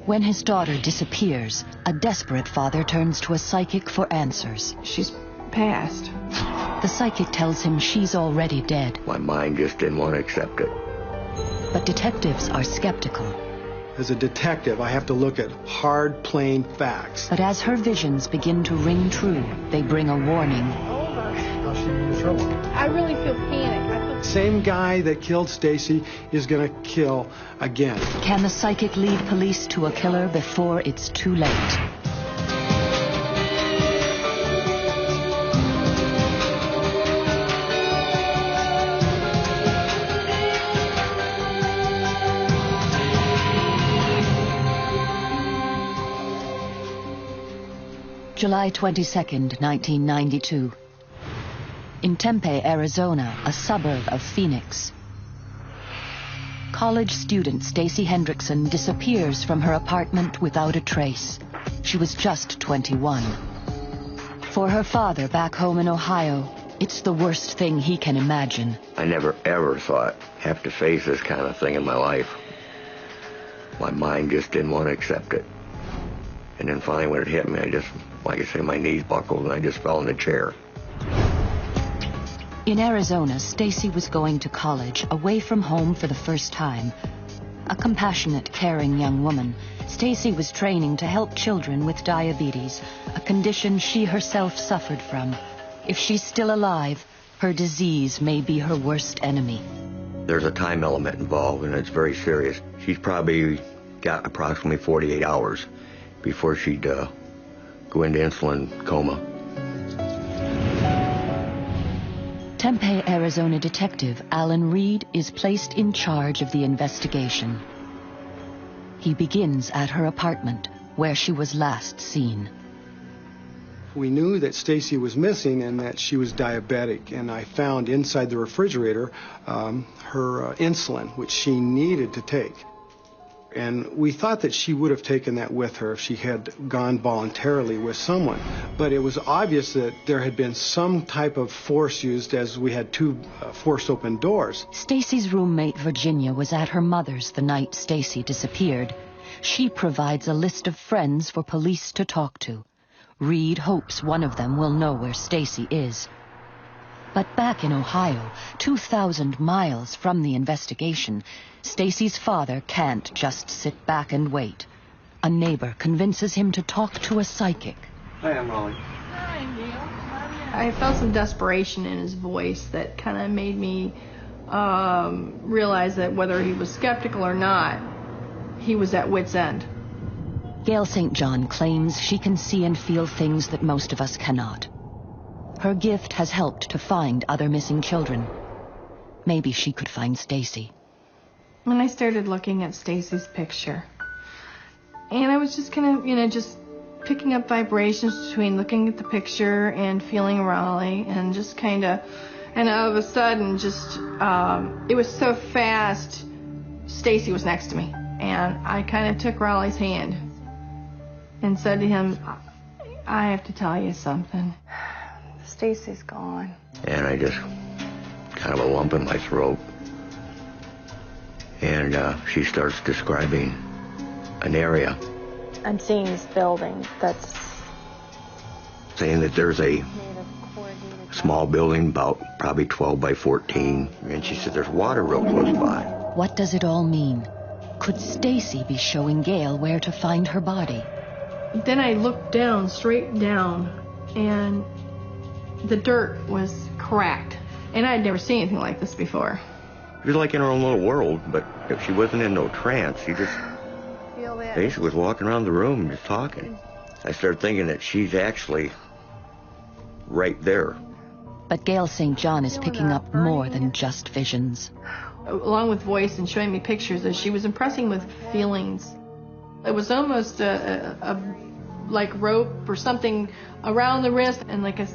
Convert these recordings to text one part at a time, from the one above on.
When his daughter disappears, a desperate father turns to a psychic for answers. She's passed. The psychic tells him she's already dead. My mind just didn't want to accept it. But detectives are skeptical. As a detective, I have to look at hard, plain facts. But as her visions begin to ring true, they bring a warning. I really feel panic. Same guy that killed Stacy is going to kill again. Can the psychic lead police to a killer before it's too late? July 22nd, 1992. In Tempe, Arizona, a suburb of Phoenix. College student Stacy Hendrickson disappears from her apartment without a trace. She was just 21. For her father back home in Ohio, it's the worst thing he can imagine. I never ever thought I'd have to face this kind of thing in my life. My mind just didn't want to accept it. And then finally when it hit me, I just, like I say, my knees buckled and I just fell in the chair. In Arizona, Stacy was going to college, away from home for the first time. A compassionate, caring young woman, Stacy was training to help children with diabetes, a condition she herself suffered from. If she's still alive, her disease may be her worst enemy. There's a time element involved, and it's very serious. She's probably got approximately 48 hours before she'd go into insulin coma. Tempe, Arizona detective Alan Reed is placed in charge of the investigation. He begins at her apartment, where she was last seen. We knew that Stacy was missing and that she was diabetic, and I found inside the refrigerator her insulin, which she needed to take. And we thought that she would have taken that with her if she had gone voluntarily with someone. But it was obvious that there had been some type of force used, as we had two forced open doors. Stacy's roommate Virginia was at her mother's the night Stacy disappeared. She provides a list of friends for police to talk to. Reed hopes one of them will know where Stacy is. But back in Ohio, 2,000 miles from the investigation, Stacy's father can't just sit back and wait. A neighbor convinces him to talk to a psychic. Hi, I'm Raleigh. Hi, Neil. I felt some desperation in his voice that kind of made me realize that whether he was skeptical or not, he was at wit's end. Gail St. John claims she can see and feel things that most of us cannot. Her gift has helped to find other missing children. Maybe she could find Stacy. When I started looking at Stacy's picture, and I was just kind of, just picking up vibrations between looking at the picture and feeling Raleigh, and just kind of, and all of a sudden, just, it was so fast, Stacy was next to me, and I kind of took Raleigh's hand and said to him, I have to tell you something. Stacy's gone. And I just kind of a lump in my throat. And she starts describing an area. I'm seeing this building that's saying that there's a small building about probably 12 by 14. And she said there's water real close by. What does it all mean? Could Stacy be showing Gail where to find her body? Then I looked down, straight down, and the dirt was cracked. And I had never seen anything like this before. She was like in her own little world, but if she wasn't in no trance, she just basically was walking around the room and just talking. I started thinking that she's actually right there. But Gail St. John is picking up more than just visions. Along with voice and showing me pictures, that she was impressing with feelings. It was almost a like rope or something around the wrist, and like I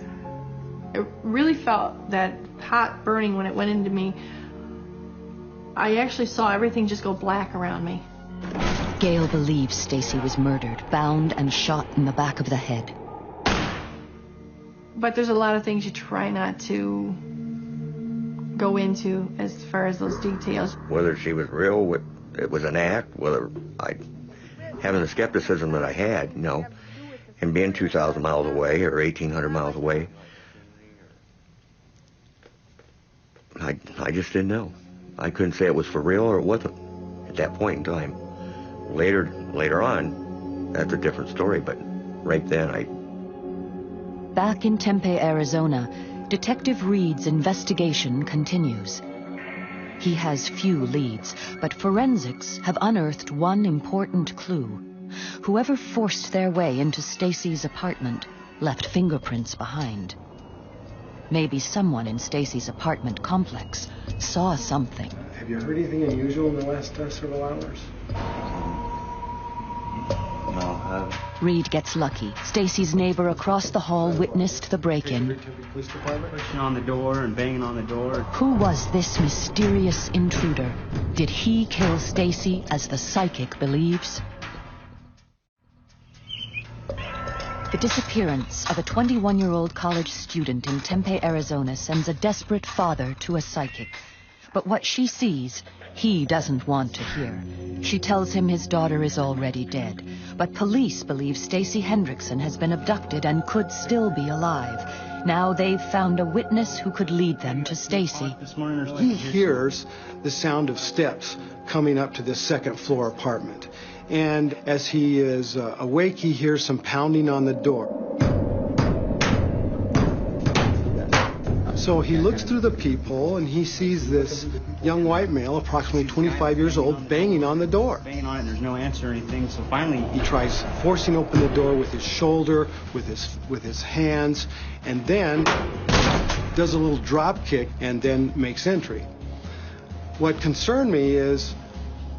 really felt that hot burning when it went into me. I actually saw everything just go black around me. Gail believes Stacy was murdered, bound and shot in the back of the head. But there's a lot of things you try not to go into as far as those details. Whether she was real, it was an act, whether I having the skepticism that I had, and being 2,000 miles away or 1,800 miles away, I just didn't know. I couldn't say it was for real or it wasn't at that point in time. Later on, that's a different story, but right then Back in Tempe, Arizona, Detective Reed's investigation continues. He has few leads, but forensics have unearthed one important clue. Whoever forced their way into Stacy's apartment left fingerprints behind. Maybe someone in Stacy's apartment complex saw something. Have you heard anything unusual in the last several hours? No. Reed gets lucky. Stacy's neighbor across the hall witnessed the break-in. Pushing on the door and banging on the door. Who was this mysterious intruder? Did he kill Stacy as the psychic believes? The disappearance of a 21-year-old college student in Tempe, Arizona sends a desperate father to a psychic. But what she sees, he doesn't want to hear. She tells him his daughter is already dead. But police believe Stacy Hendrickson has been abducted and could still be alive. Now they've found a witness who could lead them to Stacy. He hears the sound of steps coming up to this second-floor apartment. And as he is awake, he hears some pounding on the door. So he looks through the peephole and he sees this young white male, approximately 25 years old, banging on the door. Banging on it, there's no answer or anything, so finally He tries forcing open the door with his shoulder, with his hands, and then does a little drop kick and then makes entry. What concerned me is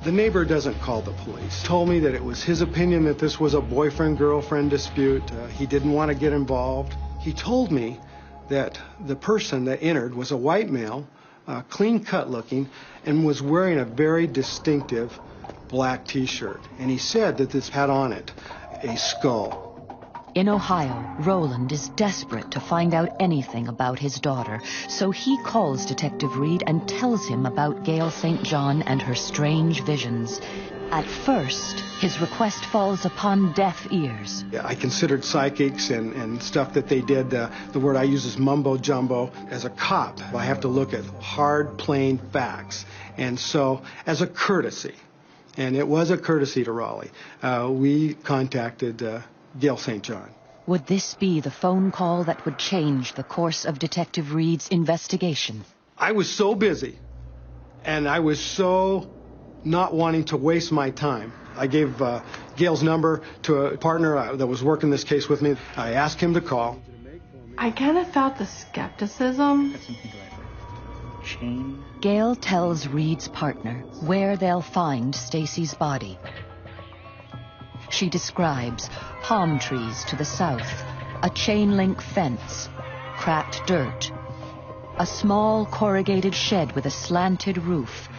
the neighbor doesn't call the police. Told me that it was his opinion that this was a boyfriend-girlfriend dispute. He didn't want to get involved. He told me that the person that entered was a white male, clean-cut looking, and was wearing a very distinctive black T-shirt. And he said that this had on it a skull. In Ohio, Roland is desperate to find out anything about his daughter, so he calls Detective Reed and tells him about Gail St. John and her strange visions. At first, his request falls upon deaf ears. I considered psychics and stuff that they did, the word I use is mumbo-jumbo. As a cop, I have to look at hard, plain facts. And so, as a courtesy, and it was a courtesy to Raleigh, we contacted Gail St. John. Would this be the phone call that would change the course of Detective Reed's investigation? I was so busy, and I was so not wanting to waste my time. I gave Gail's number to a partner that was working this case with me. I asked him to call. I kind of felt the skepticism. Gail tells Reed's partner where they'll find Stacy's body. She describes palm trees to the south, a chain-link fence, cracked dirt, a small corrugated shed with a slanted roof.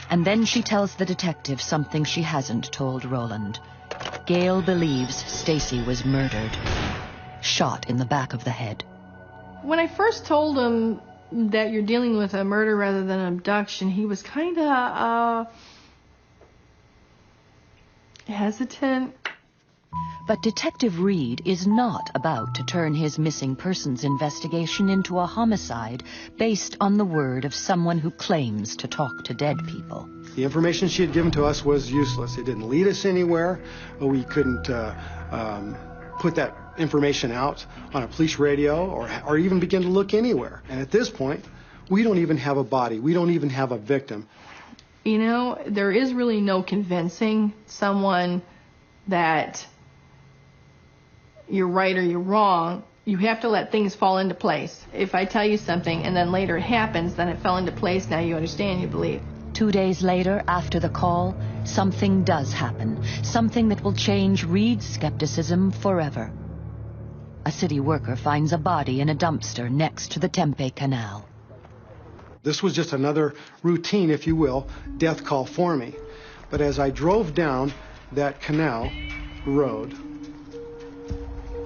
And then she tells the detective something she hasn't told Roland. Gail believes Stacy was murdered, shot in the back of the head. When I first told him that you're dealing with a murder rather than an abduction, he was kind of hesitant. But Detective Reed is not about to turn his missing persons investigation into a homicide based on the word of someone who claims to talk to dead people. The information she had given to us was useless. It didn't lead us anywhere. We couldn't put that information out on a police radio or even begin to look anywhere. And at this point, we don't even have a body. We don't even have a victim. You know, there is really no convincing someone that you're right or you're wrong. You have to let things fall into place. If I tell you something and then later it happens, then it fell into place, now you understand, you believe. 2 days later, after the call, something does happen. Something that will change Reed's skepticism forever. A city worker finds a body in a dumpster next to the Tempe Canal. This was just another routine, if you will, death call for me. But as I drove down that canal road,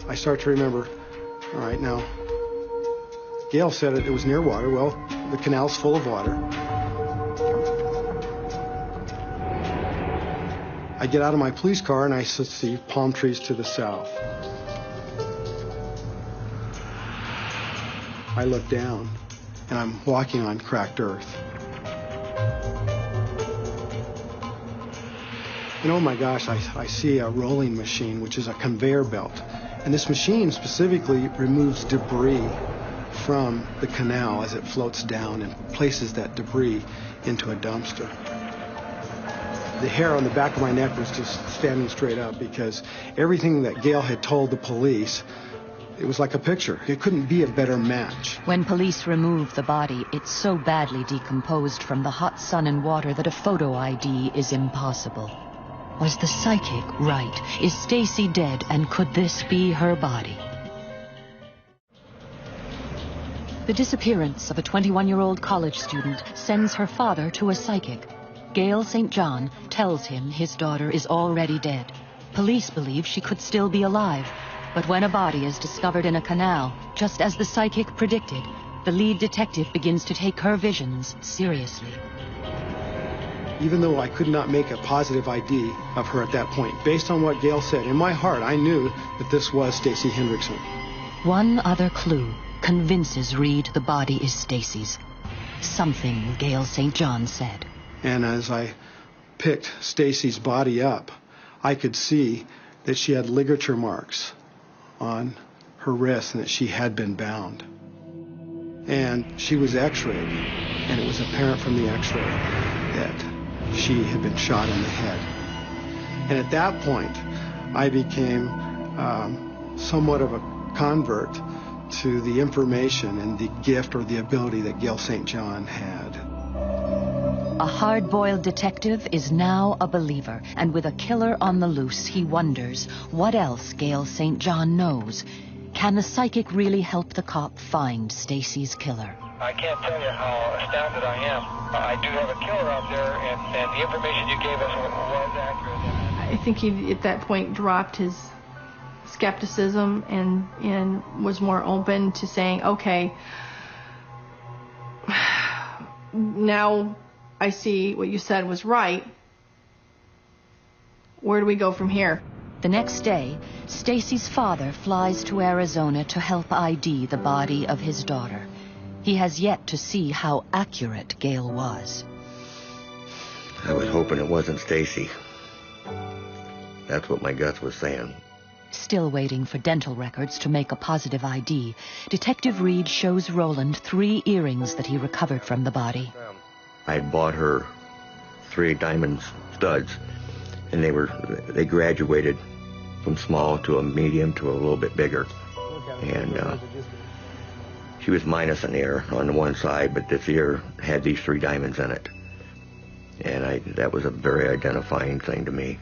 I start to remember, all right, now, Gail said it was near water. Well, the canal's full of water. I get out of my police car and I see palm trees to the south. I look down and I'm walking on cracked earth. And oh my gosh, I see a rolling machine, which is a conveyor belt. And this machine specifically removes debris from the canal as it floats down and places that debris into a dumpster. The hair on the back of my neck was just standing straight up because everything that Gail had told the police, it was like a picture. It couldn't be a better match. When police remove the body, it's so badly decomposed from the hot sun and water that a photo ID is impossible. Was the psychic right? Is Stacy dead, and could this be her body? The disappearance of a 21-year-old college student sends her father to a psychic. Gail St. John tells him his daughter is already dead. Police believe she could still be alive, but when a body is discovered in a canal, just as the psychic predicted, the lead detective begins to take her visions seriously. Even though I could not make a positive ID of her at that point, based on what Gail said, in my heart I knew that this was Stacy Hendrickson. One other clue convinces Reed the body is Stacy's. Something Gail St. John said. And as I picked Stacy's body up, I could see that she had ligature marks on her wrist and that she had been bound. And she was x-rayed, and it was apparent from the x-ray that she had been shot in the head. And at that point, I became somewhat of a convert to the information and the gift or the ability that Gail St. John had. A hard-boiled detective is now a believer, and with a killer on the loose, he wonders what else Gail St. John knows. Can the psychic really help the cop find Stacy's killer? I can't tell you how astounded I am. I do have a killer out there, and the information you gave us was accurate. I think he, at that point, dropped his skepticism and was more open to saying, okay, now I see what you said was right. Where do we go from here? The next day, Stacy's father flies to Arizona to help ID the body of his daughter. He has yet to see how accurate Gail was. I was hoping it wasn't Stacy. That's what my guts was saying. Still waiting for dental records to make a positive ID, Detective Reed shows Roland 3 earrings that he recovered from the body. I had bought her 3 diamond studs, and they graduated from small to a medium to a little bit bigger. And she was minus an ear on the one side, but this ear had these 3 diamonds in it. And that was a very identifying thing to me.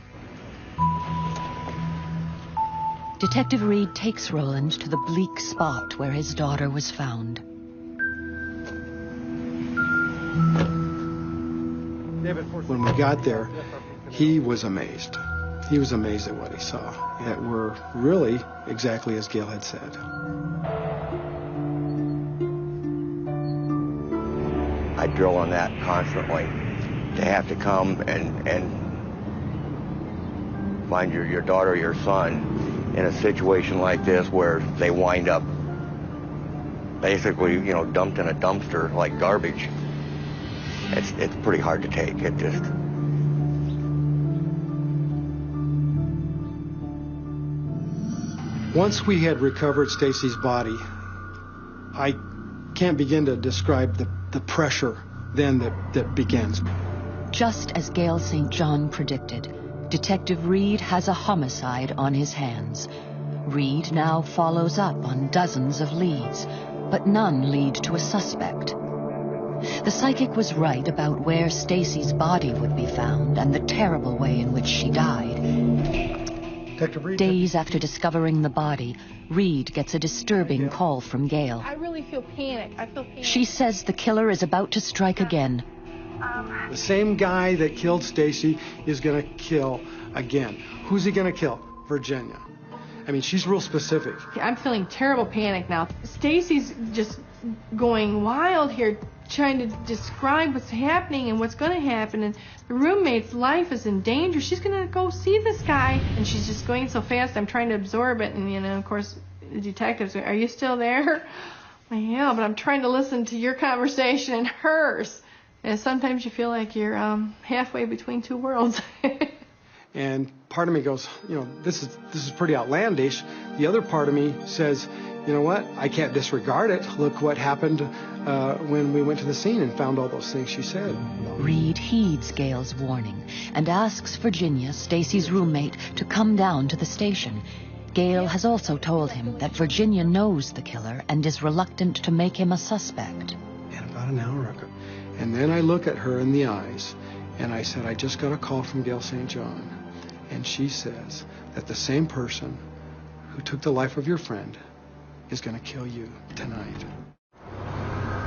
Detective Reed takes Roland to the bleak spot where his daughter was found. When we got there, he was amazed. He was amazed at what he saw, that were really exactly as Gail had said. I drill on that constantly. To have to come and find your daughter or your son in a situation like this where they wind up basically, dumped in a dumpster like garbage. It's pretty hard to take. It just... Once we had recovered Stacy's body, I can't begin to describe the pressure then that begins. Just as Gail St. John predicted, Detective Reed has a homicide on his hands. Reed now follows up on dozens of leads, but none lead to a suspect. The psychic was right about where Stacy's body would be found and the terrible way in which she died. Detective Reed, Days after discovering the body, Reed gets a disturbing call from Gail. I really feel panic. I feel panic. She says the killer is about to strike again. the same guy that killed Stacy is going to kill again. Who's he going to kill? Virginia. I mean, she's real specific. I'm feeling terrible panic now. Stacy's just going wild here. trying to describe what's happening and what's going to happen, and the roommate's life is in danger. She's going to go see this guy, and she's just going so fast. I'm trying to absorb it, and of course, the detectives are you still there? Yeah, but I'm trying to listen to your conversation and hers. And sometimes you feel like you're halfway between two worlds. And part of me goes, this is pretty outlandish. The other part of me says, you know what? I can't disregard it. Look what happened when we went to the scene and found all those things she said. Reed heeds Gail's warning and asks Virginia, Stacy's roommate, to come down to the station. Gail has also told him that Virginia knows the killer and is reluctant to make him a suspect. And about an hour ago. And then I look at her in the eyes, and I said, I just got a call from Gail St. John. And she says that the same person who took the life of your friend is going to kill you tonight.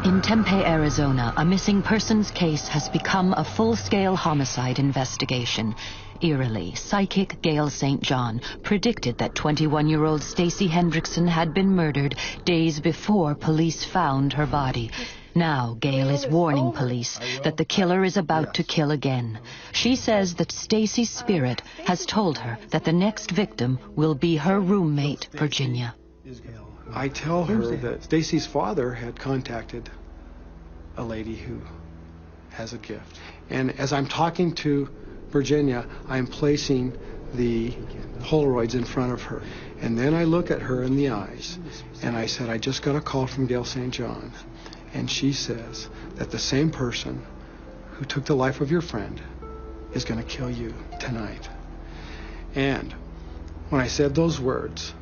In Tempe, Arizona, a missing persons case has become a full-scale homicide investigation. Eerily, psychic Gail St. John predicted that 21-year-old Stacy Hendrickson had been murdered days before police found her body. Now, Gail is warning police that the killer is about to kill again. She says that Stacy's spirit has told her that the next victim will be her roommate, Virginia. I tell her that Stacy's father had contacted a lady who has a gift. And as I'm talking to Virginia, I'm placing the Polaroids in front of her. And then I look at her in the eyes, and I said, I just got a call from Gail St. John. And she says that the same person who took the life of your friend is going to kill you tonight. And when I said those words,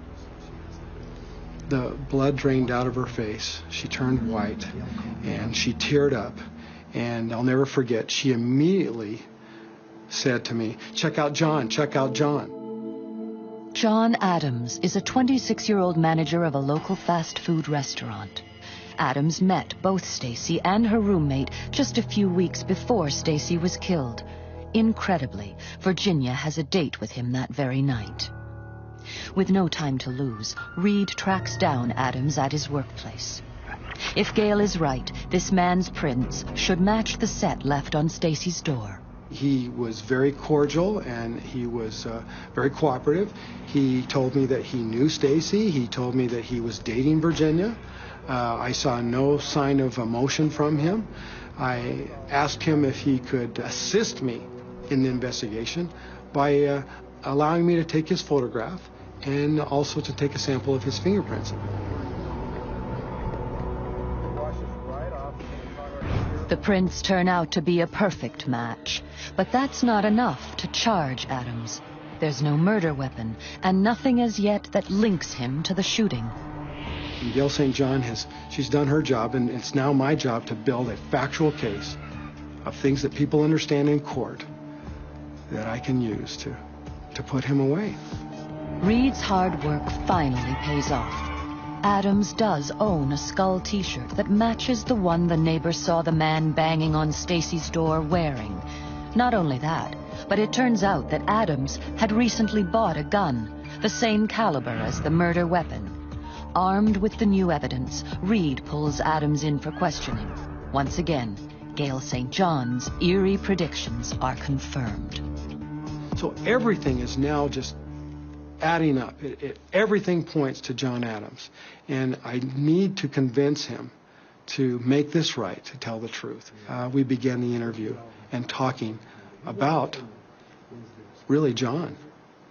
the blood drained out of her face. She turned white, and she teared up. And I'll never forget, she immediately said to me, check out John, check out John. John Adams is a 26-year-old manager of a local fast food restaurant. Adams met both Stacy and her roommate just a few weeks before Stacy was killed. Incredibly, Virginia has a date with him that very night. With no time to lose, Reed tracks down Adams at his workplace. If Gail is right, this man's prints should match the set left on Stacy's door. He was very cordial, and he was very cooperative. He told me that he knew Stacy. He told me that he was dating Virginia. I saw no sign of emotion from him. I asked him if he could assist me in the investigation by allowing me to take his photograph and also to take a sample of his fingerprints. The prints turn out to be a perfect match, but that's not enough to charge Adams. There's no murder weapon and nothing as yet that links him to the shooting. And Gail St. John she's done her job, and it's now my job to build a factual case of things that people understand in court that I can use to put him away. Reed's hard work finally pays off. Adams does own a skull t-shirt that matches the one the neighbor saw the man banging on Stacy's door wearing. Not only that, but it turns out that Adams had recently bought a gun, the same caliber as the murder weapon. Armed with the new evidence, Reed pulls Adams in for questioning. Once again, Gail St. John's eerie predictions are confirmed. So everything is now just adding up. Everything points to John Adams. And I need to convince him to make this right, to tell the truth. We began the interview and talking about, really, John.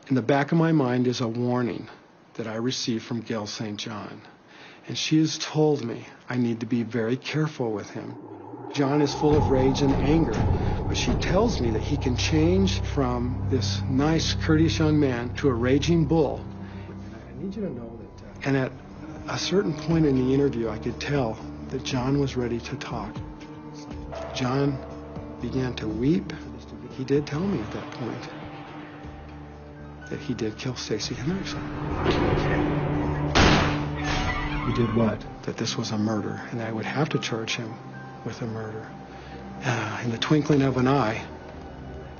In the back of my mind is a warning that I received from Gail St. John. And she has told me I need to be very careful with him. John is full of rage and anger, but she tells me that he can change from this nice, courteous young man to a raging bull. I need you to know that... And at a certain point in the interview, I could tell that John was ready to talk. John began to weep. He did tell me at that point that he did kill Stacy Hendrickson. He did what? That this was a murder, and I would have to charge him with a murder. In the twinkling of an eye,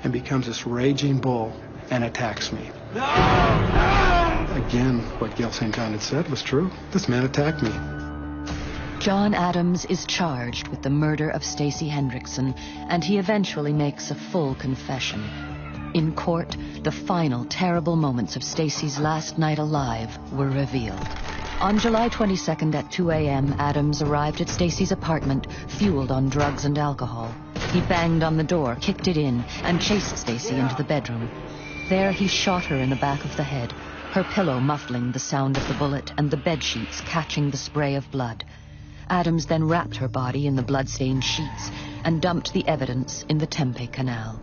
and becomes this raging bull and attacks me. No! No! Again, what Gail St. John had said was true. This man attacked me. John Adams is charged with the murder of Stacy Hendrickson, and he eventually makes a full confession. In court, the final terrible moments of Stacy's last night alive were revealed. On July 22nd at 2 a.m., Adams arrived at Stacy's apartment, fueled on drugs and alcohol. He banged on the door, kicked it in, and chased Stacy into the bedroom. There he shot her in the back of the head, her pillow muffling the sound of the bullet and the bedsheets catching the spray of blood. Adams then wrapped her body in the blood-stained sheets and dumped the evidence in the Tempe Canal.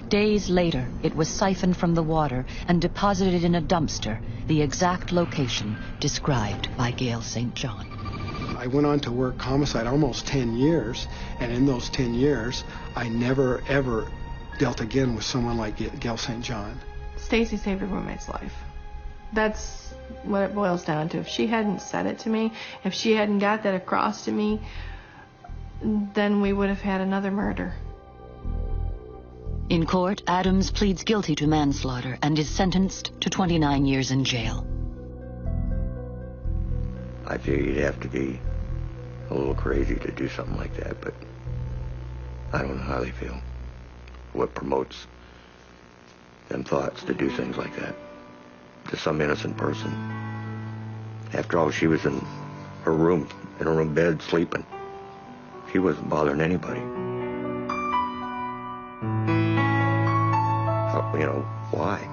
Days later, it was siphoned from the water and deposited in a dumpster, the exact location described by Gail St. John. I went on to work homicide almost 10 years, and in those 10 years, I never, ever dealt again with someone like Gail St. John. Stacy saved her roommate's life. That's what it boils down to. If she hadn't said it to me, if she hadn't got that across to me, then we would have had another murder. In court, Adams pleads guilty to manslaughter and is sentenced to 29 years in jail. I figure you'd have to be a little crazy to do something like that, but I don't know how they feel. What promotes them thoughts to do things like that to some innocent person. After all, she was in her room bed, sleeping. She wasn't bothering anybody. So, you know, why?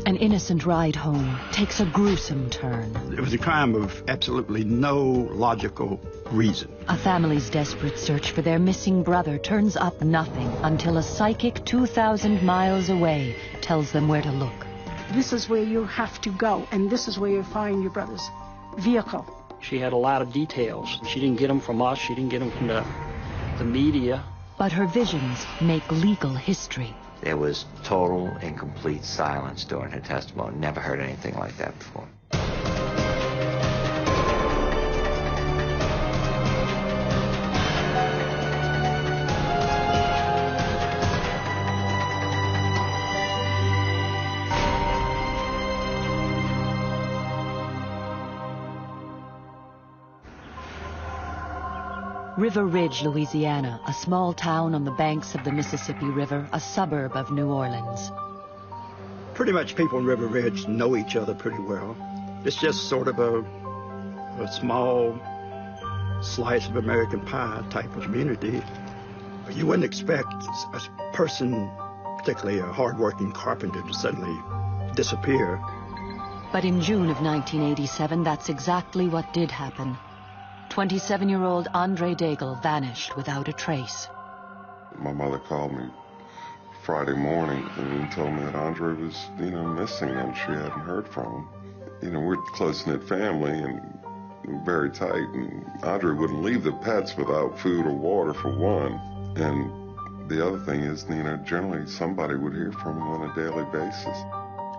An innocent ride home takes a gruesome turn. It was a crime of absolutely no logical reason. A family's desperate search for their missing brother turns up nothing until a psychic 2,000 miles away tells them where to look. This is where you have to go, and this is where you find your brother's vehicle. She had a lot of details. She didn't get them from us. She didn't get them from the media. But her visions make legal history. There was total and complete silence during her testimony. Never heard anything like that before. River Ridge, Louisiana, a small town on the banks of the Mississippi River, a suburb of New Orleans. Pretty much people in River Ridge know each other pretty well. It's just sort of a small slice of American pie type of community. You wouldn't expect a person, particularly a hard-working carpenter, to suddenly disappear. But in June of 1987, that's exactly what did happen. 27-year-old Andre Daigle vanished without a trace. My mother called me Friday morning and told me that Andre was, missing and she hadn't heard from him. We're a close-knit family and very tight, and Andre wouldn't leave the pets without food or water, for one. And the other thing is, generally somebody would hear from him on a daily basis.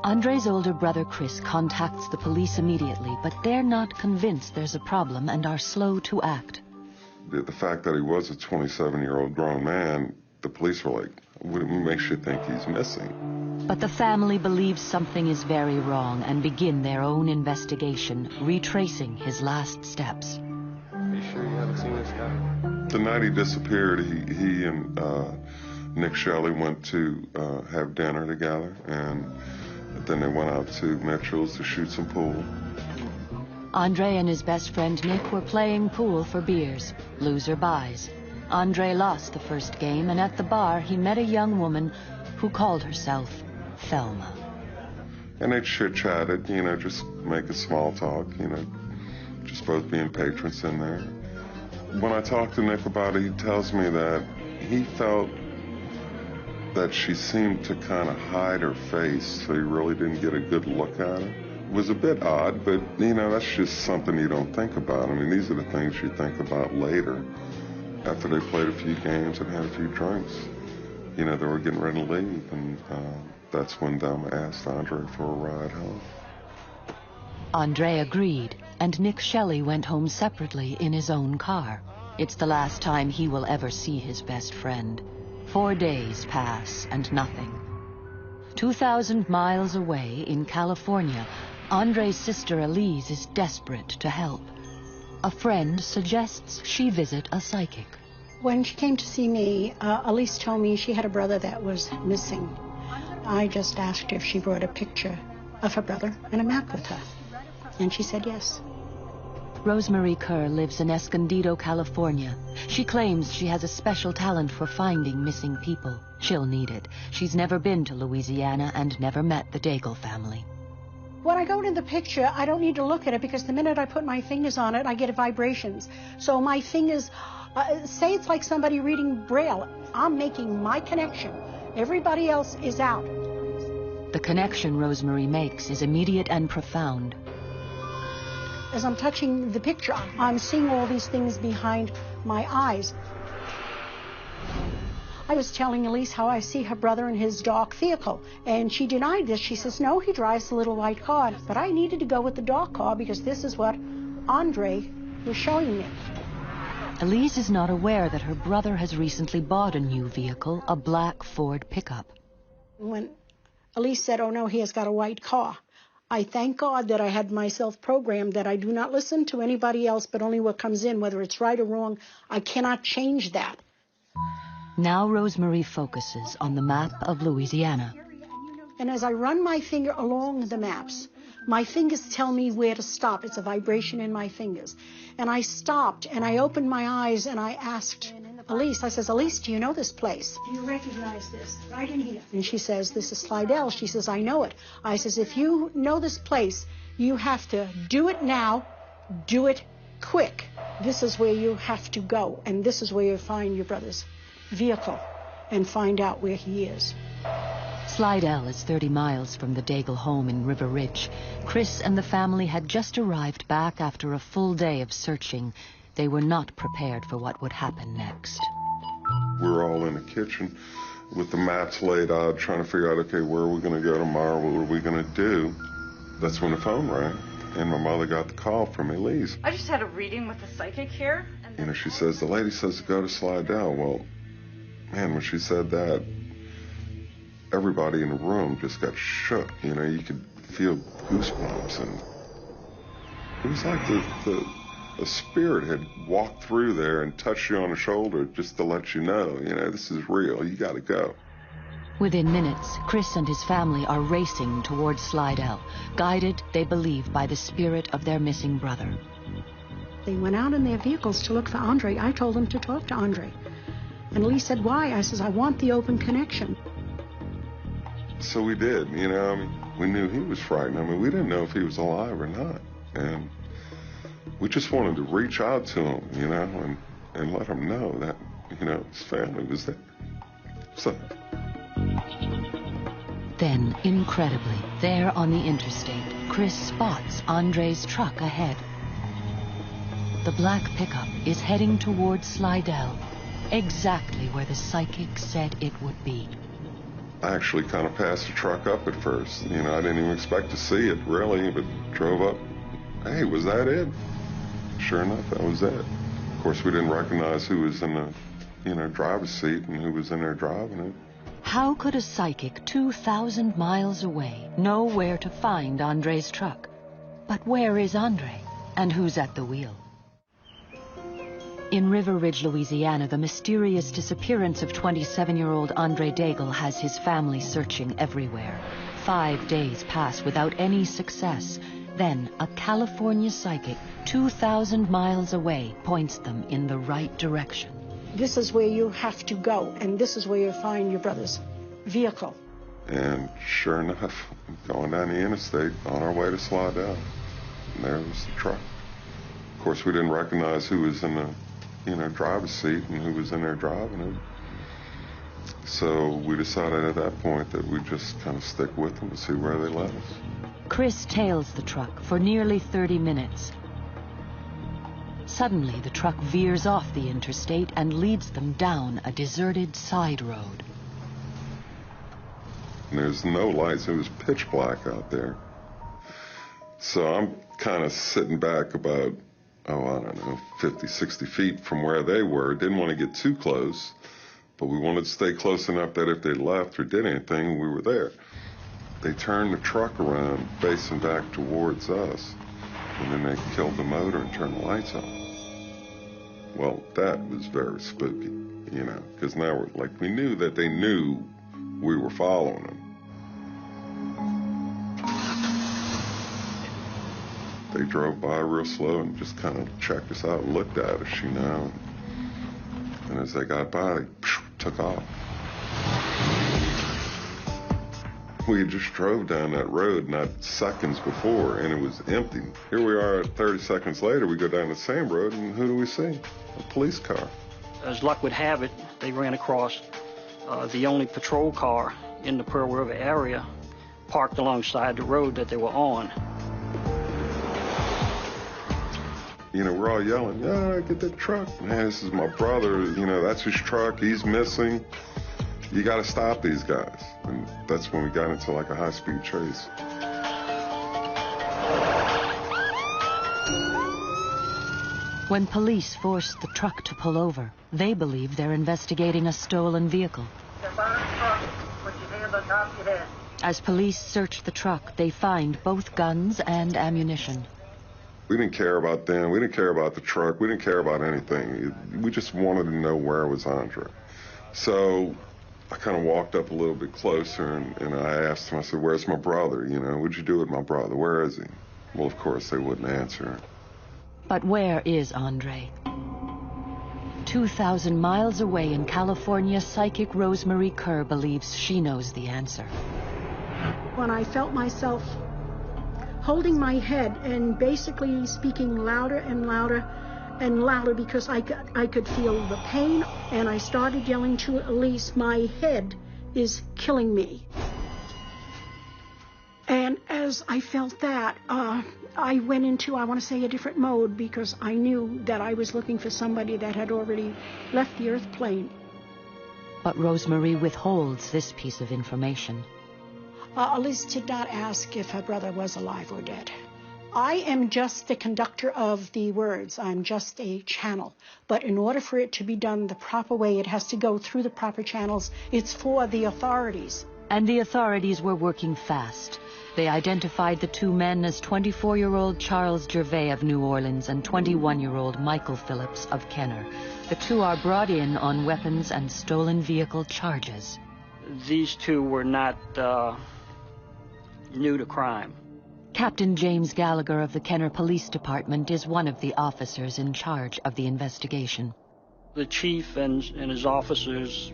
Andre's older brother Chris contacts the police immediately, but they're not convinced there's a problem and are slow to act. The fact that he was a 27-year-old grown man, the police were like, what makes you think he's missing? But the family believes something is very wrong and begin their own investigation, retracing his last steps. Are you sure you haven't seen this guy? The night he disappeared, he and Nick Shelley went to have dinner together, and then they went out to Mitchell's to shoot some pool. Andre and his best friend Nick were playing pool for beers. Loser buys. Andre lost the first game, and at the bar he met a young woman who called herself Thelma. And they chit-chatted, just make a small talk, just both being patrons in there. When I talked to Nick about it, he tells me that he felt that she seemed to kind of hide her face, so he really didn't get a good look at her. It was a bit odd, but, you know, that's just something you don't think about. I mean, these are the things you think about later, after they played a few games and had a few drinks. You know, they were getting ready to leave, and that's when Thelma asked Andre for a ride home. Andre agreed, and Nick Shelley went home separately in his own car. It's the last time he will ever see his best friend. 4 days pass, and nothing. 2,000 miles away in California, Andre's sister Elise is desperate to help. A friend suggests she visit a psychic. When she came to see me, Elise told me she had a brother that was missing. I just asked her if she brought a picture of her brother and a map with her. And she said yes. Rosemary Kerr lives in Escondido, California. She claims she has a special talent for finding missing people. She'll need it. She's never been to Louisiana and never met the Daigle family. When I go to the picture, I don't need to look at it because the minute I put my fingers on it, I get vibrations. So my fingers, say it's like somebody reading Braille. I'm making my connection. Everybody else is out. The connection Rosemary makes is immediate and profound. As I'm touching the picture, I'm seeing all these things behind my eyes. I was telling Elise how I see her brother in his dark vehicle, and she denied this. She says, no, he drives the little white car. But I needed to go with the dark car because this is what Andre was showing me. Elise is not aware that her brother has recently bought a new vehicle, a black Ford pickup. When Elise said, oh no, he has got a white car, I thank God that I had myself programmed that I do not listen to anybody else but only what comes in, whether it's right or wrong. I cannot change that. Now Rosemary focuses on the map of Louisiana. And as I run my finger along the maps, my fingers tell me where to stop. It's a vibration in my fingers. And I stopped and I opened my eyes and I asked Elise, I says, Elise, do you know this place? Do you recognize this? Right in here. And she says, this is Slidell. She says, I know it. I says, if you know this place, you have to do it now, do it quick. This is where you have to go. And this is where you find your brother's vehicle and find out where he is. Slidell is 30 miles from the Daigle home in River Ridge. Chris and the family had just arrived back after a full day of searching. They were not prepared for what would happen next. We were all in the kitchen with the maps laid out, trying to figure out, okay, where are we going to go tomorrow? What are we going to do? That's when the phone rang, and my mother got the call from Elise. I just had a reading with the psychic here. You know, she says, the lady says to go to Slidell. Well, man, when she said that, everybody in the room just got shook. You know, you could feel goosebumps, and it was like a spirit had walked through there and touched you on the shoulder just to let you know, this is real. You got to go. Within minutes, Chris and his family are racing towards Slidell, guided, they believe, by the spirit of their missing brother. They went out in their vehicles to look for Andre. I told them to talk to Andre. And Elise said, why? I says, I want the open connection. So we did, we knew he was frightened. We didn't know if he was alive or not. And we just wanted to reach out to him, and let him know that, his family was there. So. Then, incredibly, there on the interstate, Chris spots Andre's truck ahead. The black pickup is heading towards Slidell, exactly where the psychic said it would be. I actually kind of passed the truck up at first. I didn't even expect to see it, really, but drove up. Hey, was that it? Sure enough, that was it. Of course, we didn't recognize who was in the, driver's seat and who was in there driving it. How could a psychic 2,000 miles away know where to find Andre's truck? But where is Andre? And who's at the wheel? In River Ridge, Louisiana, the mysterious disappearance of 27-year-old Andre Daigle has his family searching everywhere. 5 days pass without any success. Then, a California psychic 2,000 miles away points them in the right direction. This is where you have to go, and this is where you find your brother's vehicle. And sure enough, going down the interstate on our way to Slidell, and there was the truck. Of course, we didn't recognize who was in the, driver's seat and who was in there driving it. So we decided at that point that we'd just kind of stick with them and see where they led us. Chris tails the truck for nearly 30 minutes. Suddenly, the truck veers off the interstate and leads them down a deserted side road. And there's no lights. It was pitch black out there. So I'm kind of sitting back about, 50, 60 feet from where they were. Didn't want to get too close, but we wanted to stay close enough that if they left or did anything, we were there. They turned the truck around, facing back towards us, and then they killed the motor and turned the lights on. Well, that was very spooky, because now we knew that they knew we were following them. They drove by real slow and just kind of checked us out and looked at us, And as they got by, they took off. We just drove down that road not seconds before, and it was empty. Here we are 30 seconds later, we go down the same road, and who do we see? A police car. As luck would have it, they ran across the only patrol car in the Pearl River area parked alongside the road that they were on. We're all yelling, "Yeah, get that truck. Man, this is my brother. That's his truck. He's missing. You got to stop these guys." And that's when we got into a high-speed chase. When police forced the truck to pull over, they believe they're investigating a stolen vehicle. As police search the truck, they find both guns and ammunition. We didn't care about them. We didn't care about the truck. We didn't care about anything. We just wanted to know where was Andre. So I kind of walked up a little bit closer, and I asked him, I said, "Where's my brother? What'd you do with my brother? Where is he?" Well, of course, they wouldn't answer. But where is Andre? 2,000 miles away in California, psychic Rosemary Kerr believes she knows the answer. When I felt myself holding my head and basically speaking louder and louder and louder because I could feel the pain, and I started yelling to Elise, "My head is killing me." And as I felt that, I went into, I want to say, a different mode, because I knew that I was looking for somebody that had already left the earth plane. But Rosemary withholds this piece of information. Elise did not ask if her brother was alive or dead. I am just the conductor of the words. I'm just a channel. But in order for it to be done the proper way, it has to go through the proper channels. It's for the authorities. And the authorities were working fast. They identified the two men as 24-year-old Charles Gervais of New Orleans and 21-year-old Michael Phillips of Kenner. The two are brought in on weapons and stolen vehicle charges. These two were not new to crime. Captain James Gallagher of the Kenner Police Department is one of the officers in charge of the investigation. The chief and his officers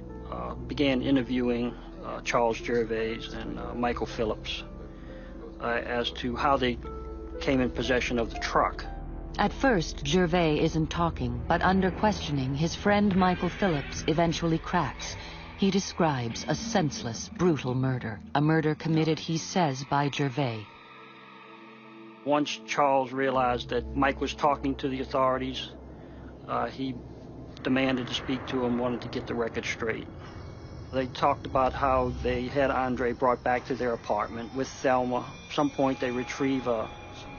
began interviewing Charles Gervais and Michael Phillips as to how they came in possession of the truck. At first, Gervais isn't talking, but under questioning, his friend Michael Phillips eventually cracks. He describes a senseless, brutal murder, a murder committed, he says, by Gervais. Once Charles realized that Mike was talking to the authorities, he demanded to speak to him, wanted to get the record straight. They talked about how they had Andre brought back to their apartment with Thelma. At some point they retrieve a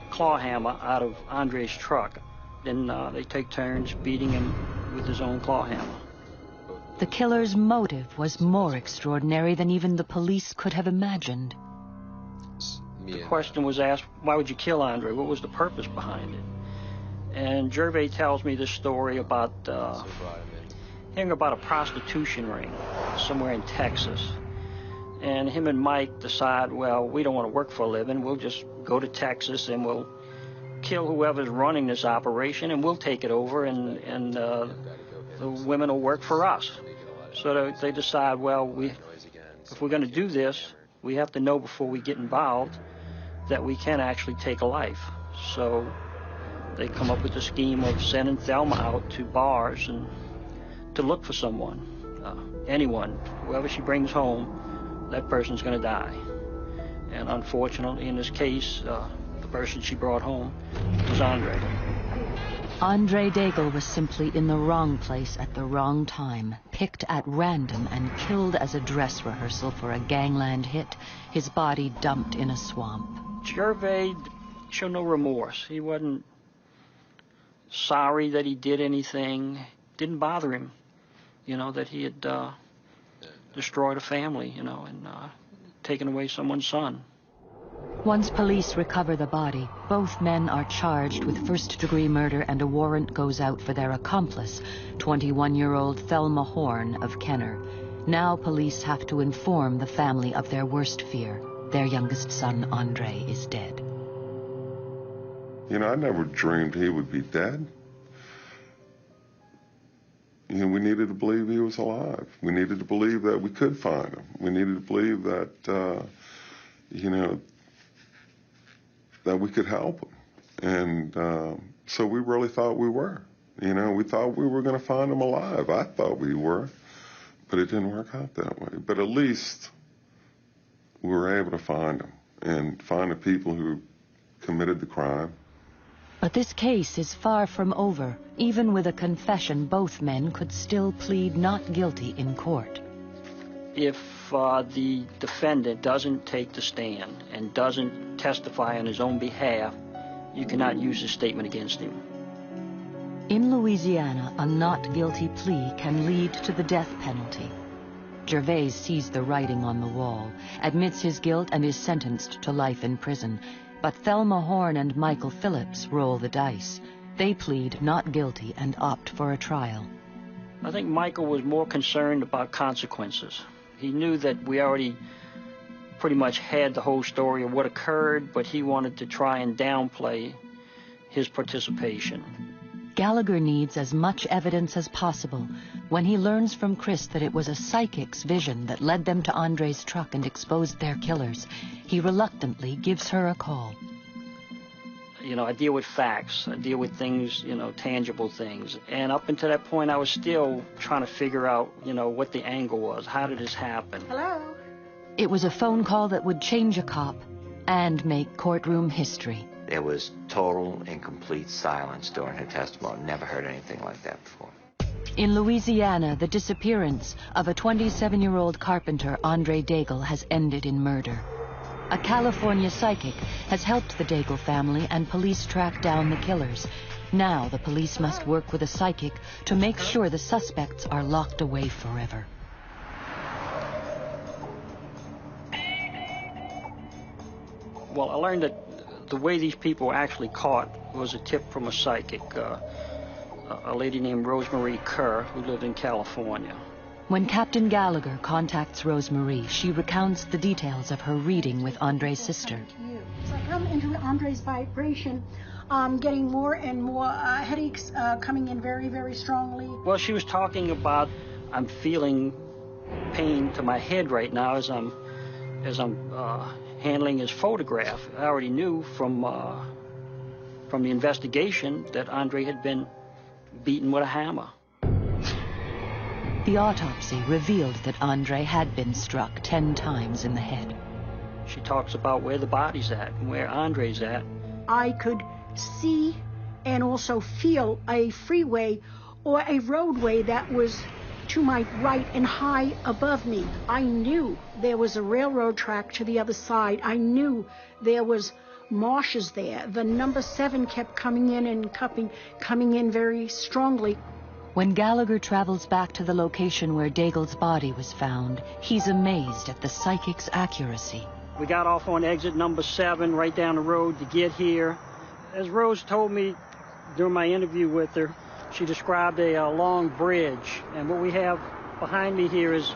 claw hammer out of Andre's truck. Then they take turns beating him with his own claw hammer. The killer's motive was more extraordinary than even the police could have imagined. The question was asked, why would you kill Andre? What was the purpose behind it? And Gervais tells me this story about hearing about a prostitution ring somewhere in Texas. And him and Mike decide, well, we don't want to work for a living. We'll just go to Texas and we'll kill whoever's running this operation and we'll take it over and the women will work for us. So they decide, well, if we're going to do this, we have to know before we get involved that we can actually take a life. So They come up with the scheme of sending Thelma out to bars and to look for someone, anyone, whoever she brings home, that person's going to die. And unfortunately, in this case, the person she brought home was Andre. Andre Daigle was simply in the wrong place at the wrong time, picked at random and killed as a dress rehearsal for a gangland hit, his body dumped in a swamp. Gervais showed no remorse. He wasn't sorry that he did anything. Didn't bother him, you know, that he had destroyed a family, you know, and taken away someone's son. Once police recover the body, both men are charged with first-degree murder and a warrant goes out for their accomplice, 21-year-old Thelma Horn of Kenner. Now police have to inform the family of their worst fear. Their youngest son, Andre, is dead. You know, I never dreamed he would be dead. You know, we needed to believe he was alive. We needed to believe that we could find him. We needed to believe that, you know, that we could help him. And so we really thought we were. You know, we thought we were going to find him alive. I thought we were, but it didn't work out that way. But at least we were able to find him and find the people who committed the crime. But this case is far from over. Even with a confession, both men could still plead not guilty in court. If the defendant doesn't take the stand and doesn't testify on his own behalf, you cannot use his statement against him. In Louisiana, a not guilty plea can lead to the death penalty. Gervais sees the writing on the wall, admits his guilt, and is sentenced to life in prison. But Thelma Horn and Michael Phillips roll the dice. They plead not guilty and opt for a trial. I think Michael was more concerned about consequences. He knew that we already pretty much had the whole story of what occurred, but he wanted to try and downplay his participation. Gallagher needs as much evidence as possible. When he learns from Chris that it was a psychic's vision that led them to Andre's truck and exposed their killers, he reluctantly gives her a call. You know, I deal with facts. I deal with things, you know, tangible things. And up until that point, I was still trying to figure out, you know, what the angle was. How did this happen? Hello? It was a phone call that would change a cop and make courtroom history. There was total and complete silence during her testimony. Never heard anything like that before. In Louisiana, the disappearance of a 27-year-old carpenter, Andre Daigle, has ended in murder. A California psychic has helped the Daigle family and police track down the killers. Now the police must work with a psychic to make sure the suspects are locked away forever. Well, I learned that the way these people were actually caught was a tip from a psychic, a lady named Rosemarie Kerr, who lived in California. When Captain Gallagher contacts Rosemarie, she recounts the details of her reading with Andre's sister. It's like I'm into Andre's vibration. I'm getting more and more headaches coming in very, very strongly. Well, she was talking about, I'm feeling pain to my head right now as I'm handling his photograph. I already knew from the investigation that Andre had been beaten with a hammer. The autopsy revealed that Andre had been struck 10 times in the head. She talks about where the body's at and where Andre's at. I could see and also feel a freeway or a roadway that was to my right and high above me. I knew there was a railroad track to the other side. I knew there was marshes there. The number 7 kept coming in and coming in very strongly. When Gallagher travels back to the location where Daigle's body was found, he's amazed at the psychic's accuracy. We got off on exit number 7 right down the road to get here. As Rose told me during my interview with her, she described a long bridge, and what we have behind me here is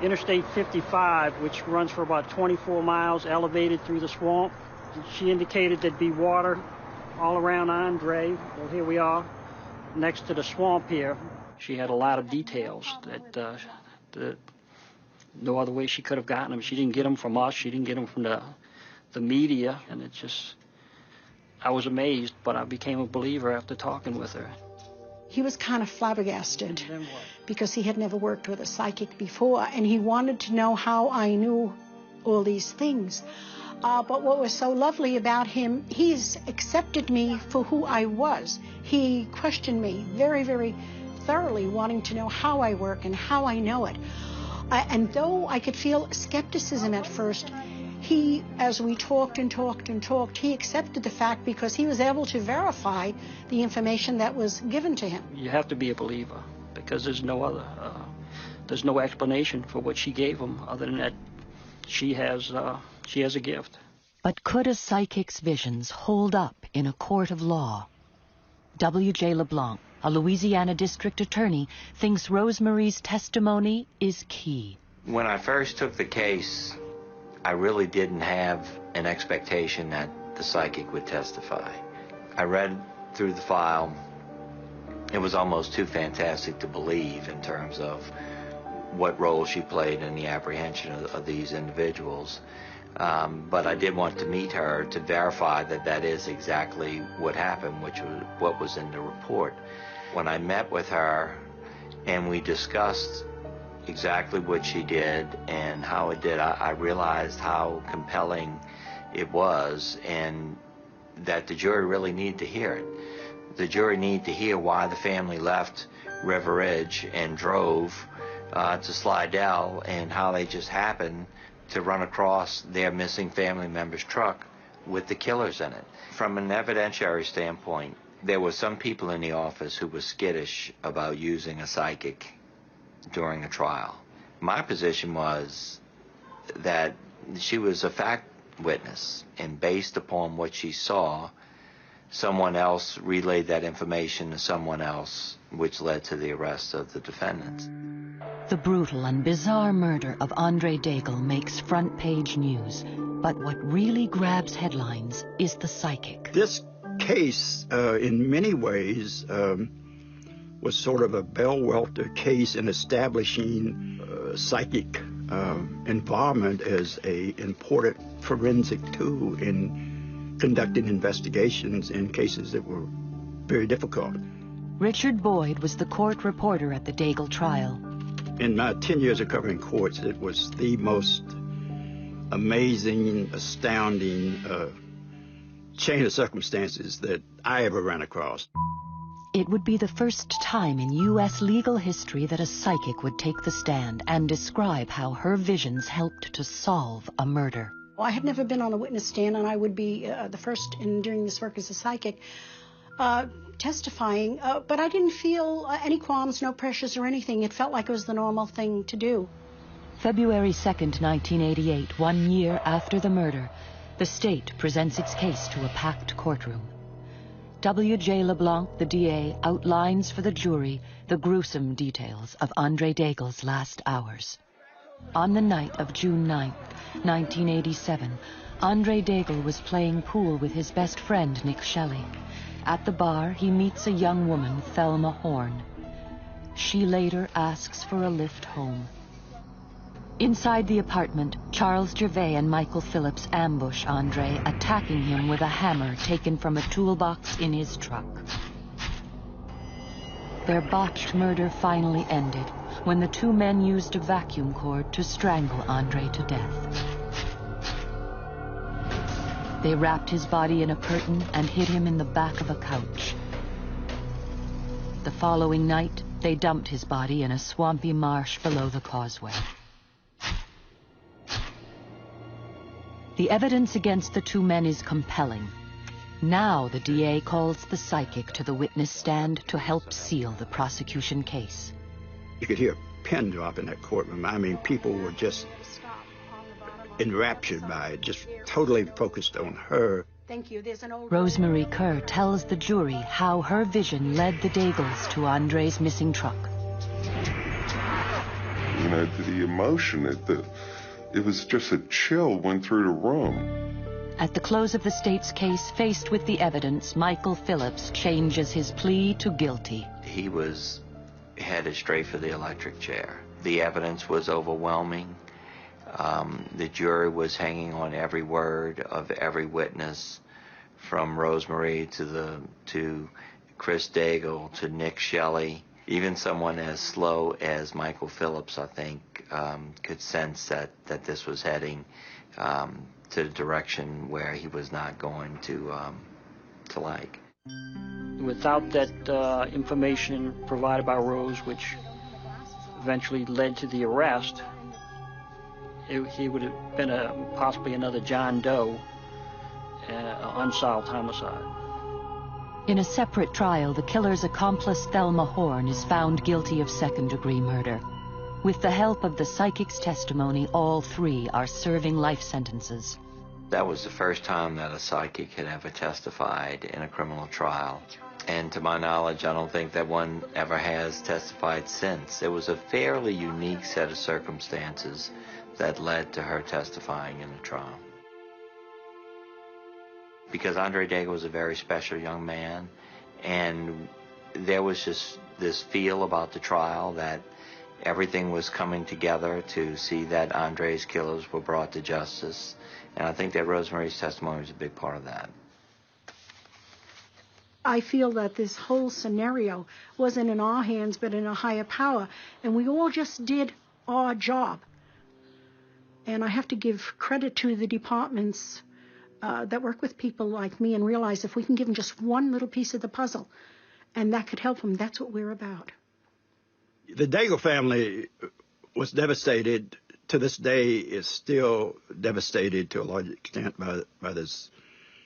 Interstate 55, which runs for about 24 miles, elevated through the swamp. She indicated there'd be water all around Andre. Well, here we are, next to the swamp here. She had a lot of details that no other way she could have gotten them. She didn't get them from us. She didn't get them from the media, and it just, I was amazed, but I became a believer after talking with her. He was kind of flabbergasted because he had never worked with a psychic before, and he wanted to know how I knew all these things. But what was so lovely about him, he's accepted me for who I was. He questioned me very, very thoroughly, wanting to know how I work and how I know it. And though I could feel skepticism at first, he, as we talked and talked and talked, he accepted the fact because he was able to verify the information that was given to him. You have to be a believer because there's no other, there's no explanation for what she gave him other than that she has a gift. But could a psychic's visions hold up in a court of law? W.J. LeBlanc, a Louisiana district attorney, thinks Rosemary's testimony is key. When I first took the case, I really didn't have an expectation that the psychic would testify. I read through the file. It was almost too fantastic to believe in terms of what role she played in the apprehension of these individuals. But I did want to meet her to verify that that is exactly what happened, which was what was in the report. When I met with her and we discussed exactly what she did and how it did, I realized how compelling it was and that the jury really needed to hear it. The jury needed to hear why the family left River Ridge and drove to Slidell and how they just happened to run across their missing family member's truck with the killers in it. From an evidentiary standpoint, there were some people in the office who were skittish about using a psychic during a trial. My position was that she was a fact witness, and based upon what she saw, someone else relayed that information to someone else, which led to the arrest of the defendants. The brutal and bizarre murder of Andre Daigle makes front-page news, but what really grabs headlines is the psychic. This case, in many ways, was sort of a bellwether case in establishing psychic involvement as an important forensic tool in conducting investigations in cases that were very difficult. Richard Boyd was the court reporter at the Daigle trial. In my 10 years of covering courts, it was the most amazing, astounding chain of circumstances that I ever ran across. It would be the first time in U.S. legal history that a psychic would take the stand and describe how her visions helped to solve a murder. Well, I had never been on a witness stand, and I would be the first in doing this work as a psychic, testifying, but I didn't feel any qualms, no pressures or anything. It felt like it was the normal thing to do. February 2nd, 1988, 1 year after the murder, the state presents its case to a packed courtroom. W.J. LeBlanc, the DA, outlines for the jury the gruesome details of Andre Daigle's last hours. On the night of June 9th, 1987, Andre Daigle was playing pool with his best friend, Nick Shelley. At the bar, he meets a young woman, Thelma Horn. She later asks for a lift home. Inside the apartment, Charles Gervais and Michael Phillips ambush Andre, attacking him with a hammer taken from a toolbox in his truck. Their botched murder finally ended when the two men used a vacuum cord to strangle Andre to death. They wrapped his body in a curtain and hid him in the back of a couch. The following night, they dumped his body in a swampy marsh below the causeway. The evidence against the two men is compelling. Now the DA calls the psychic to the witness stand to help seal the prosecution case. You could hear a pin drop in that courtroom. I mean, people were just enraptured by it, just totally focused on her. Thank you. There's an old Rosemary Kerr tells the jury how her vision led the Daigles to Andre's missing truck. You know, the emotion, it was just a chill went through the room. At the close of the state's case, faced with the evidence, Michael Phillips changes his plea to guilty. He was headed straight for the electric chair. The evidence was overwhelming. The jury was hanging on every word of every witness from Rosemary to Chris Daigle to Nick Shelley. Even someone as slow as Michael Phillips, I think, could sense that this was heading to the direction where he was not going to like. Without that information provided by Rose, which eventually led to the arrest, he would have been possibly another John Doe, unsolved homicide. In a separate trial, the killer's accomplice Thelma Horn is found guilty of second-degree murder. With the help of the psychic's testimony, all three are serving life sentences. That was the first time that a psychic had ever testified in a criminal trial. And to my knowledge, I don't think that one ever has testified since. It was a fairly unique set of circumstances that led to her testifying in the trial. Because Andre Daigle was a very special young man, and there was just this feel about the trial that everything was coming together to see that Andre's killers were brought to justice. And I think that Rosemary's testimony was a big part of that. I feel that this whole scenario wasn't in our hands, but in a higher power, and we all just did our job. And I have to give credit to the departments that work with people like me and realize if we can give them just one little piece of the puzzle, and that could help them, that's what we're about. The Daigle family was devastated. To this day, is still devastated to a large extent by this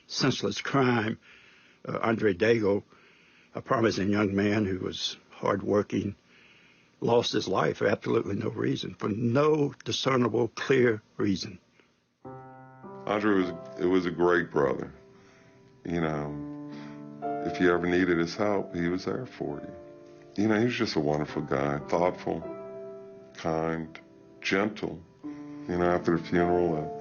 senseless crime. Andre Daigle, a promising young man who was hardworking, lost his life for absolutely no reason, for no discernible, clear reason. Andre was a great brother. You know, if you ever needed his help, he was there for you. You know, he was just a wonderful guy, thoughtful, kind, gentle. You know, after the funeral,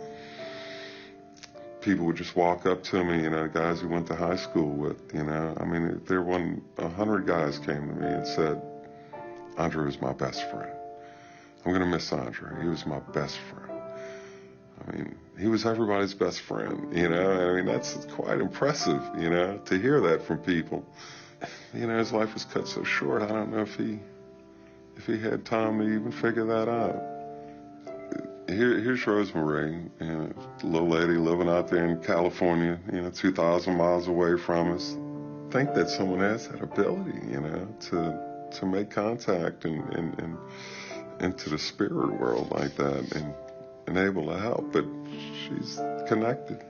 people would just walk up to me, you know, guys we went to high school with, you know. I mean, 100 guys came to me and said, Andre was my best friend. I'm going to miss Andre. He was my best friend. I mean, he was everybody's best friend, you know. I mean, that's quite impressive, you know, to hear that from people. You know, his life was cut so short, I don't know if he had time to even figure that out. Here's Rosemary, you know, a little lady living out there in California, you know, 2,000 miles away from us. Think that someone has that ability, you know, to make contact and into the spirit world like that and able to help, but she's connected.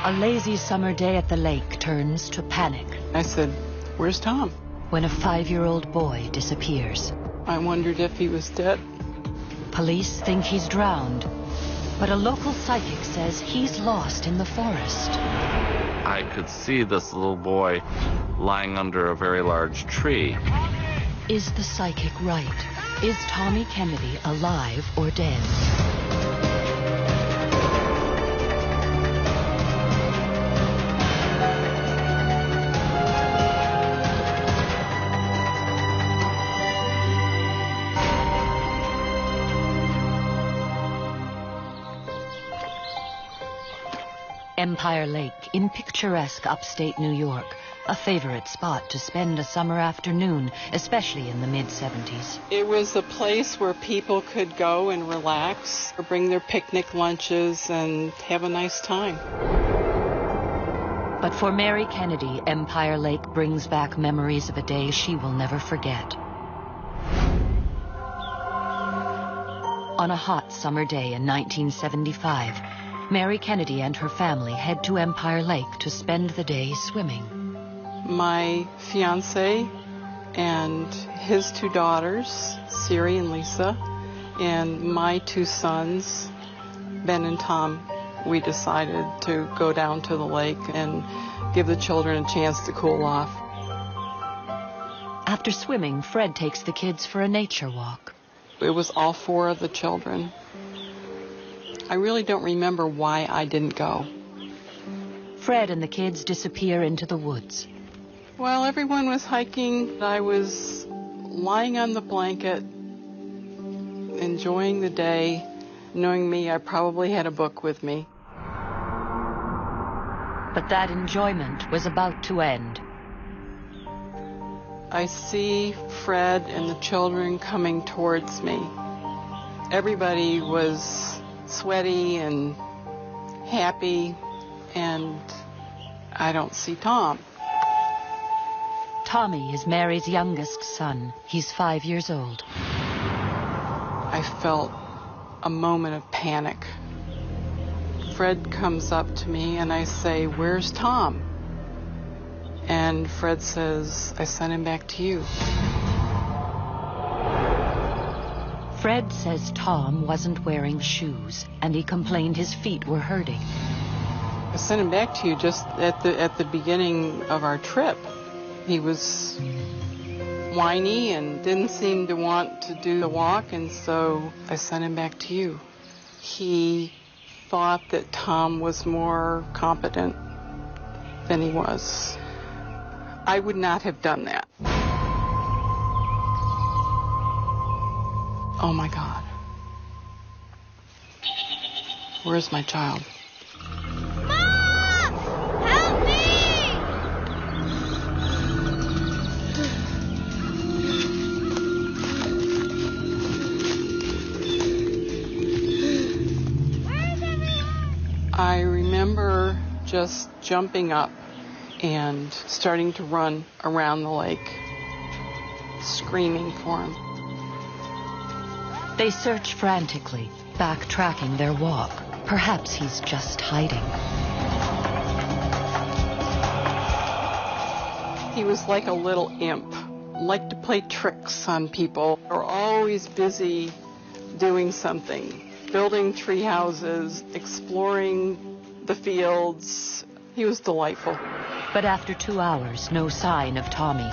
A lazy summer day at the lake turns to panic. I said, "Where's Tom?" When a 5-year-old boy disappears. I wondered if he was dead. Police think he's drowned, but a local psychic says he's lost in the forest. I could see this little boy lying under a very large tree. Is the psychic right? Is Tommy Kennedy alive or dead? Empire Lake in picturesque upstate New York, a favorite spot to spend a summer afternoon, especially in the mid-70s. It was a place where people could go and relax, or bring their picnic lunches and have a nice time. But for Mary Kennedy, Empire Lake brings back memories of a day she will never forget. On a hot summer day in 1975, Mary Kennedy and her family head to Empire Lake to spend the day swimming. My fiance and his 2 daughters, Siri and Lisa, and my 2 sons, Ben and Tom, we decided to go down to the lake and give the children a chance to cool off. After swimming, Fred takes the kids for a nature walk. It was all 4 of the children. I really don't remember why I didn't go. Fred and the kids disappear into the woods. While everyone was hiking, I was lying on the blanket, enjoying the day. Knowing me, I probably had a book with me. But that enjoyment was about to end. I see Fred and the children coming towards me. Everybody was sweaty and happy, and I don't see Tom. Tommy is Mary's youngest son. He's 5 years old. I felt a moment of panic. Fred comes up to me and I say, "Where's Tom?" And Fred says, "I sent him back to you." Fred says Tom wasn't wearing shoes and he complained his feet were hurting. I sent him back to you just at the beginning of our trip. He was whiny and didn't seem to want to do the walk, and so I sent him back to you. He thought that Tom was more competent than he was. I would not have done that. Oh my God. Where's my child? Mom! Help me! I remember just jumping up and starting to run around the lake, screaming for him. They search frantically, backtracking their walk. Perhaps he's just hiding. He was like a little imp, liked to play tricks on people. They were always busy doing something. Building tree houses, exploring the fields. He was delightful. But after 2 hours, no sign of Tommy.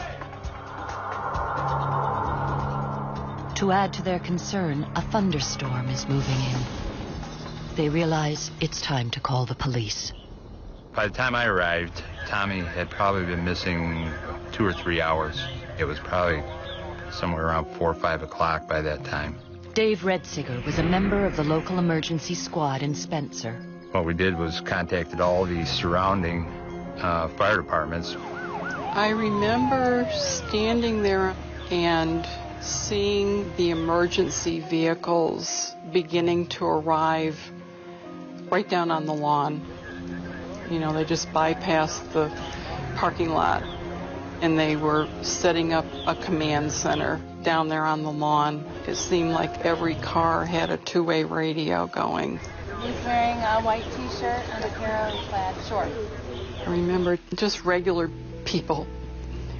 To add to their concern, a thunderstorm is moving in. They realize it's time to call the police. By the time I arrived, Tommy had probably been missing 2 or 3 hours. It was probably somewhere around 4 or 5 o'clock by that time. Dave Redsiger was a member of the local emergency squad in Spencer. What we did was contacted all the surrounding fire departments. I remember standing there and seeing the emergency vehicles beginning to arrive right down on the lawn. You know, they just bypassed the parking lot and they were setting up a command center down there on the lawn. It seemed like every car had a two-way radio going. He's wearing a white t-shirt and a pair of plaid shorts. I remember just regular people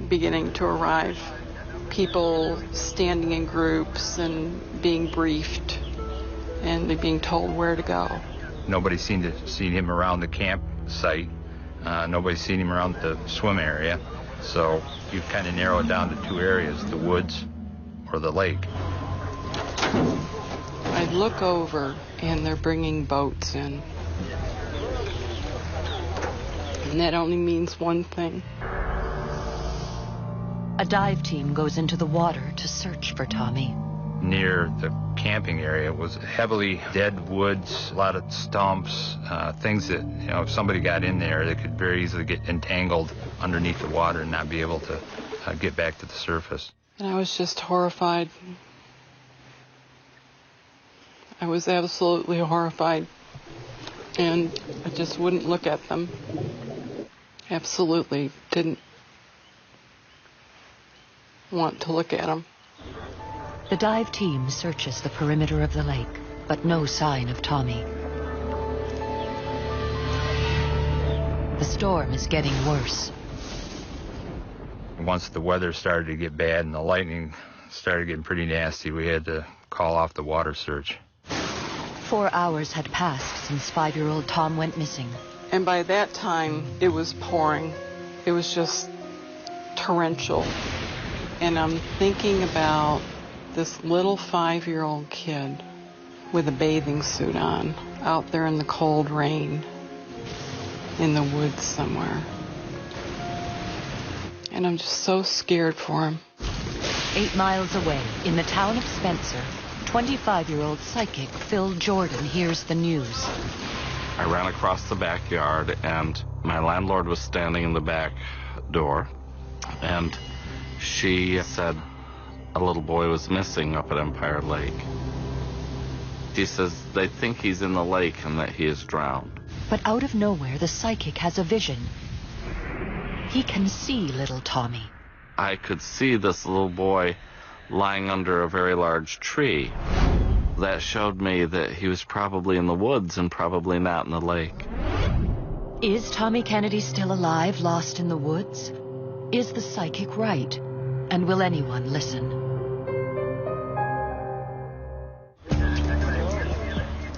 beginning to arrive. People standing in groups and being briefed and being told where to go. Nobody seemed to see him around the campsite. Nobody's seen him around the swim area. So you kind of narrow it down to 2 areas, the woods or the lake. I look over and they're bringing boats in. And that only means one thing. A dive team goes into the water to search for Tommy. Near the camping area was heavily dead woods, a lot of stumps, things that, you know, if somebody got in there, they could very easily get entangled underneath the water and not be able to get back to the surface. And I was just horrified. I was absolutely horrified. And I just wouldn't look at them. Absolutely didn't want to look at them. The dive team searches the perimeter of the lake, but no sign of Tommy. The storm is getting worse. Once the weather started to get bad and the lightning started getting pretty nasty, we had to call off the water search. 4 hours had passed since 5-year-old Tom went missing. And by that time, it was pouring. It was just torrential. And I'm thinking about this little 5-year-old kid with a bathing suit on, out there in the cold rain, in the woods somewhere. And I'm just so scared for him. 8 miles away, in the town of Spencer, 25-year-old psychic Phil Jordan hears the news. I ran across the backyard, and my landlord was standing in the back door, and she said a little boy was missing up at Empire Lake. She says they think he's in the lake and that he is drowned. But out of nowhere, the psychic has a vision. He can see little Tommy. I could see this little boy lying under a very large tree. That showed me that he was probably in the woods and probably not in the lake. Is Tommy Kennedy still alive, lost in the woods? Is the psychic right? And will anyone listen?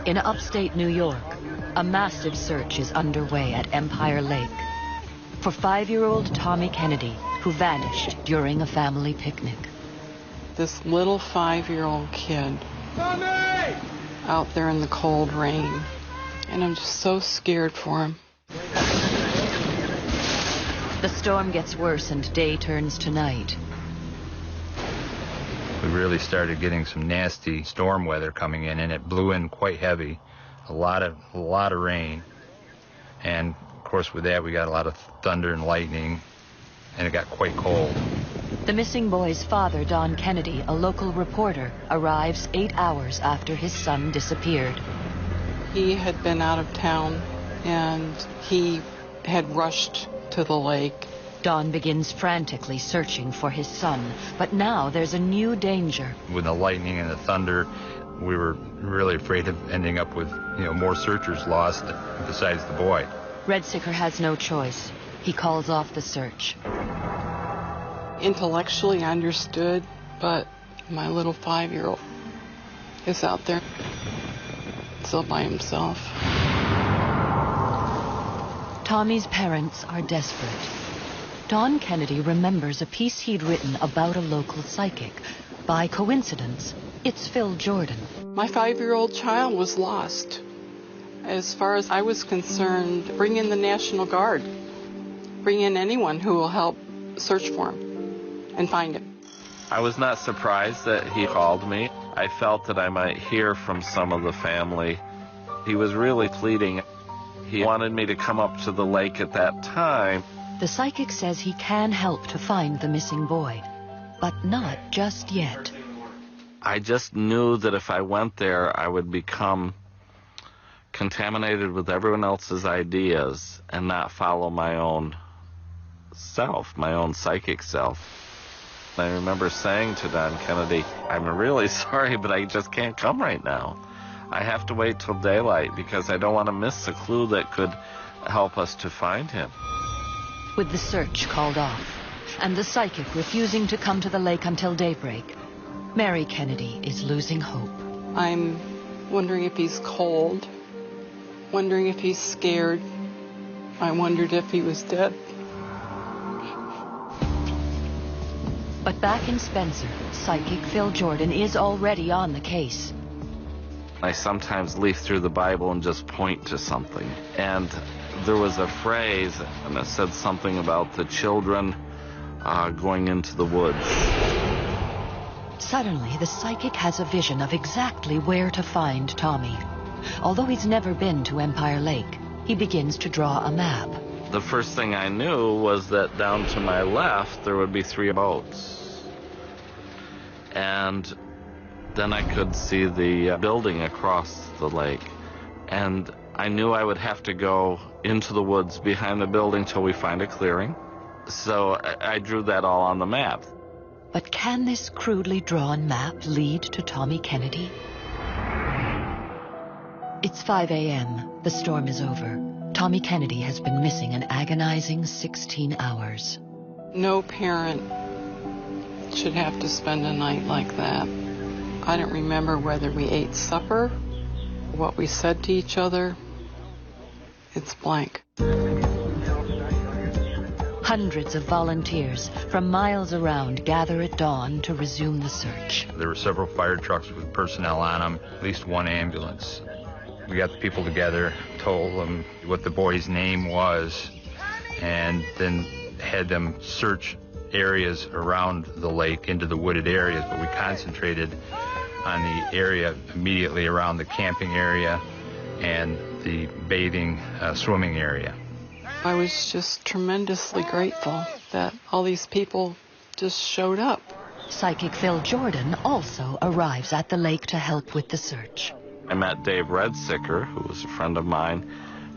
In upstate New York, a massive search is underway at Empire Lake for 5-year-old Tommy Kennedy, who vanished during a family picnic. This little 5-year-old kid, Tommy! Out there in the cold rain. And I'm just so scared for him. The storm gets worse and day turns to night. We really started getting some nasty storm weather coming in, and it blew in quite heavy. A lot of rain. And of course with that we got a lot of thunder and lightning, and it got quite cold. The missing boy's father, Don Kennedy, a local reporter, arrives 8 hours after his son disappeared. He had been out of town, and he had rushed to the lake. Don begins frantically searching for his son, but now there's a new danger. With the lightning and the thunder, we were really afraid of ending up with, more searchers lost besides the boy. Redsicker has no choice. He calls off the search. Intellectually understood, but my little 5-year-old is out there still by himself. Tommy's parents are desperate. Don Kennedy remembers a piece he'd written about a local psychic. By coincidence, it's Phil Jordan. My 5-year-old child was lost. As far as I was concerned, bring in the National Guard. Bring in anyone who will help search for him and find him. I was not surprised that he called me. I felt that I might hear from some of the family. He was really pleading. He wanted me to come up to the lake at that time. The psychic says he can help to find the missing boy, but not just yet. I just knew that if I went there, I would become contaminated with everyone else's ideas and not follow my own self, my own psychic self. I remember saying to Don Kennedy, I'm really sorry, but I just can't come right now. I have to wait till daylight because I don't want to miss a clue that could help us to find him. With the search called off, and the psychic refusing to come to the lake until daybreak, Mary Kennedy is losing hope. I'm wondering if he's cold, wondering if he's scared. I wondered if he was dead. But back in Spencer, psychic Phil Jordan is already on the case. I sometimes leaf through the Bible and just point to something. And there was a phrase, and it said something about the children going into the woods. Suddenly, the psychic has a vision of exactly where to find Tommy. Although he's never been to Empire Lake, he begins to draw a map. The first thing I knew was that down to my left, there would be 3 boats. And then I could see the building across the lake. And I knew I would have to go into the woods behind the building till we find a clearing. So I drew that all on the map. But can this crudely drawn map lead to Tommy Kennedy? It's 5 a.m. The storm is over. Tommy Kennedy has been missing an agonizing 16 hours. No parent should have to spend a night like that. I don't remember whether we ate supper what we said to each other, it's blank. Hundreds of volunteers from miles around gather at dawn to resume the search. There were several fire trucks with personnel on them, at least one ambulance. We got the people together, told them what the boy's name was, and then had them search areas around the lake into the wooded areas, but we concentrated on the area immediately around the camping area and the bathing, swimming area. I was just tremendously grateful that all these people just showed up. Psychic Phil Jordan also arrives at the lake to help with the search. I met Dave Redsicker, who was a friend of mine,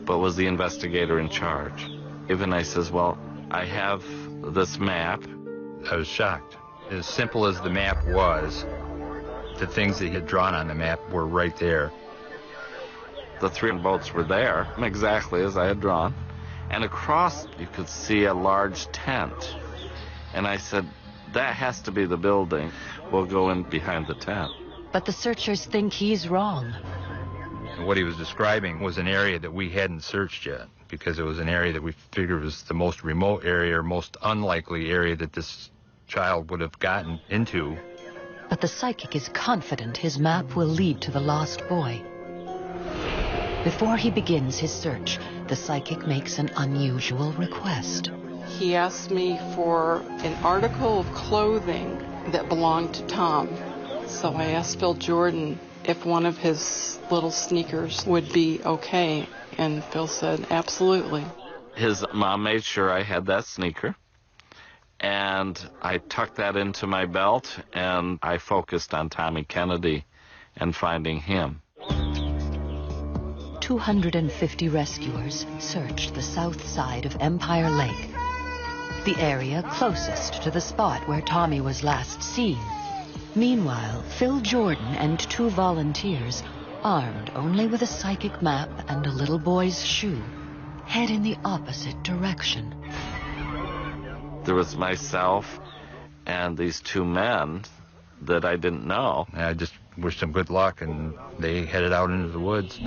but was the investigator in charge. Even I says, well, I have this map. I was shocked. As simple as the map was, the things that he had drawn on the map were right there. The 3 boats were there, exactly as I had drawn. And across, you could see a large tent. And I said, that has to be the building. We'll go in behind the tent. But the searchers think he's wrong. And what he was describing was an area that we hadn't searched yet, because it was an area that we figured was the most remote area, or most unlikely area that this child would have gotten into. But the psychic is confident his map will lead to the lost boy. Before he begins his search, the psychic makes an unusual request. He asked me for an article of clothing that belonged to Tom. So I asked Phil Jordan if one of his little sneakers would be okay, and Phil said absolutely. His mom made sure I had that sneaker, and I tucked that into my belt, and I focused on Tommy Kennedy and finding him. 250 rescuers searched the south side of Empire Lake, the area closest to the spot where Tommy was last seen. Meanwhile, Phil Jordan and 2 volunteers, armed only with a psychic map and a little boy's shoe, head in the opposite direction. There was myself and these 2 men that I didn't know. I just wished them good luck, and they headed out into the woods.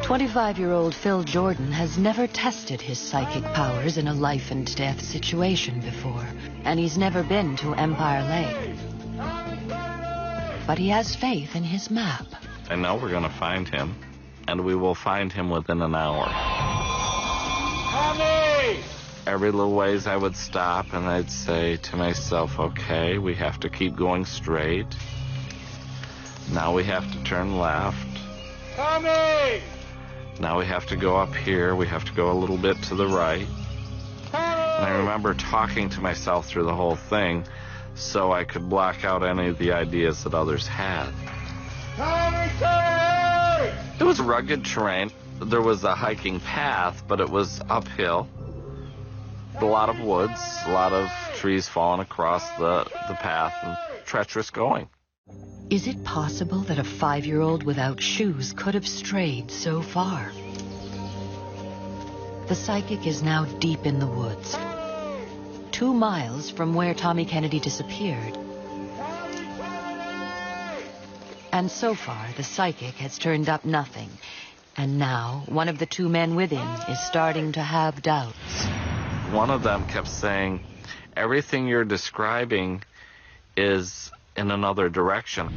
25-year-old Phil Jordan has never tested his psychic powers in a life-and-death situation before, and he's never been to Empire Lake. But he has faith in his map. I know we're going to find him, and we will find him within an hour. Tommy! Every little ways I would stop, and I'd say to myself, okay, we have to keep going straight. Now we have to turn left. Tommy! Now we have to go up here. We have to go a little bit to the right. And I remember talking to myself through the whole thing so I could block out any of the ideas that others had. Tommy! It was rugged terrain. There was a hiking path, but it was uphill. A lot of woods, a lot of trees falling across the path, and treacherous going. Is it possible that a 5-year-old without shoes could have strayed so far? The psychic is now deep in the woods, 2 miles from where Tommy Kennedy disappeared. And so far, the psychic has turned up nothing. And now, one of the 2 men with him is starting to have doubts. One of them kept saying, everything you're describing is in another direction.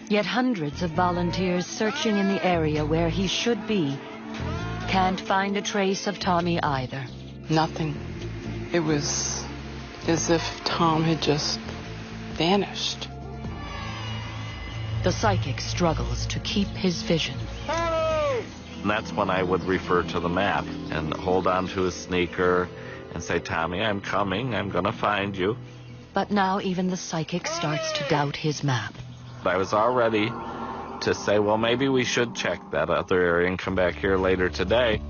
Yet hundreds of volunteers searching in the area where he should be can't find a trace of Tommy either. Nothing. It was as if Tom had just vanished. The psychic struggles to keep his vision. And that's when I would refer to the map and hold on to his sneaker and say, Tommy, I'm coming, I'm going to find you. But now even the psychic starts to doubt his map. I was all ready to say, well, maybe we should check that other area and come back here later today.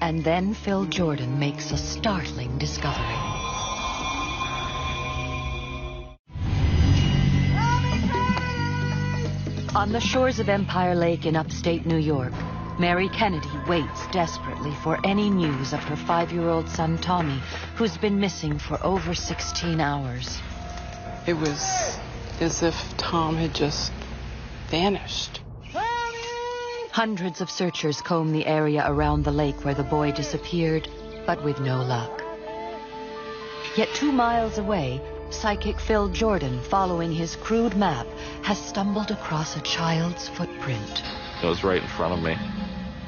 And then Phil Jordan makes a startling discovery. On the shores of Empire Lake in upstate New York, Mary Kennedy waits desperately for any news of her 5-year-old son Tommy, who's been missing for over 16 hours. It was as if Tom had just vanished. Hundreds of searchers comb the area around the lake where the boy disappeared, but with no luck. Yet 2 miles away, psychic Phil Jordan, following his crude map, has stumbled across a child's footprint. It was right in front of me.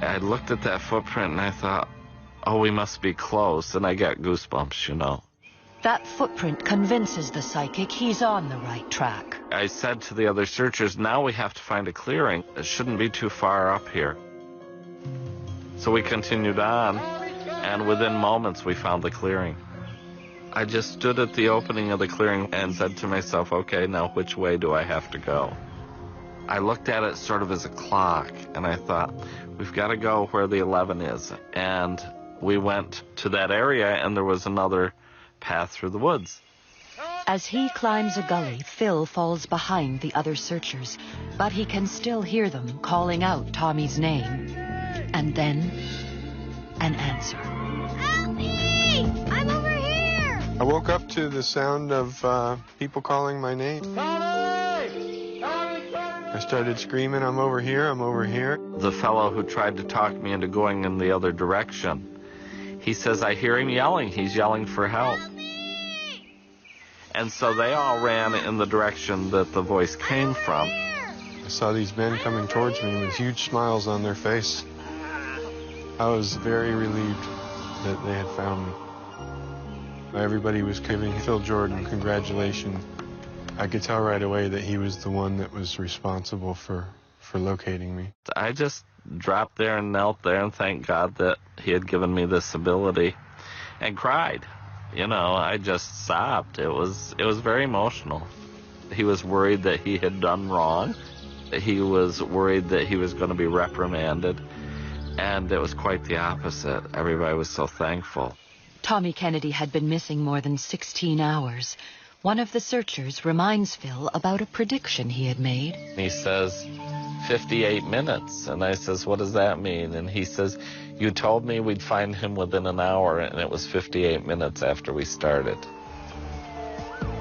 I looked at that footprint and I thought, oh, we must be close, and I got goosebumps, you know. That footprint convinces the psychic he's on the right track. I said to the other searchers, now we have to find a clearing. It shouldn't be too far up here. So we continued on, and within moments we found the clearing. I just stood at the opening of the clearing and said to myself, okay, now which way do I have to go? I looked at it sort of as a clock, and I thought, we've got to go where the 11 is. And we went to that area, and there was another path through the woods. As he climbs a gully, Phil falls behind the other searchers, but he can still hear them calling out Tommy's name. And then, an answer. Help me! I'm over here! I woke up to the sound of people calling my name. Tommy! I started screaming, I'm over here, I'm over here. The fellow who tried to talk me into going in the other direction, he says, I hear him yelling. He's yelling for help. And so they all ran in the direction that the voice came from. I saw these men coming towards me with huge smiles on their face. I was very relieved that they had found me. Everybody was giving Phil Jordan congratulations. I could tell right away that he was the one that was responsible for locating me. I just dropped there and knelt there and thanked God that he had given me this ability and cried. You know, I just sobbed. It was very emotional. He was worried that he had done wrong. He was worried that he was going to be reprimanded. And it was quite the opposite. Everybody was so thankful. Tommy Kennedy had been missing more than 16 hours. One of the searchers reminds Phil about a prediction he had made. He says, 58 minutes. And I says, what does that mean? And he says, you told me we'd find him within an hour, and it was 58 minutes after we started.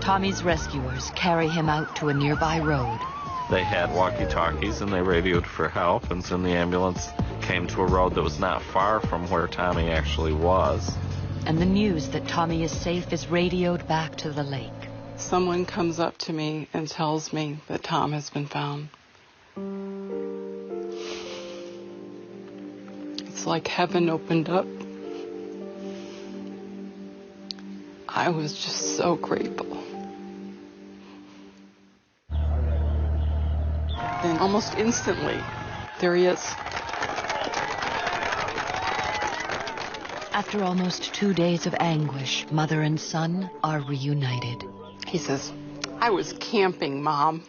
Tommy's rescuers carry him out to a nearby road. They had walkie-talkies, and they radioed for help, and soon the ambulance came to a road that was not far from where Tommy actually was. And the news that Tommy is safe is radioed back to the lake. Someone comes up to me and tells me that Tom has been found. It's like heaven opened up. I was just so grateful. And almost instantly, there he is. After almost 2 days of anguish, mother and son are reunited. He says, I was camping, Mom.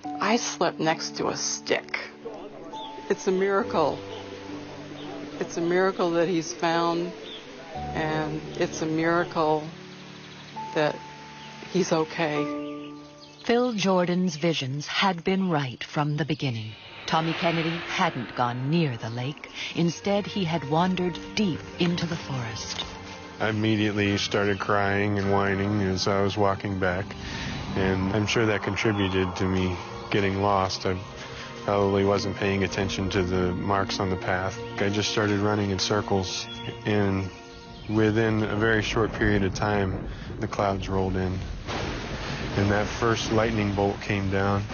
I slept next to a stick. It's a miracle. It's a miracle that he's found, and it's a miracle that he's okay. Phil Jordan's visions had been right from the beginning. Tommy Kennedy hadn't gone near the lake. Instead, he had wandered deep into the forest. I immediately started crying and whining as I was walking back, and I'm sure that contributed to me getting lost. I probably wasn't paying attention to the marks on the path. I just started running in circles, and within a very short period of time, the clouds rolled in. And that first lightning bolt came down.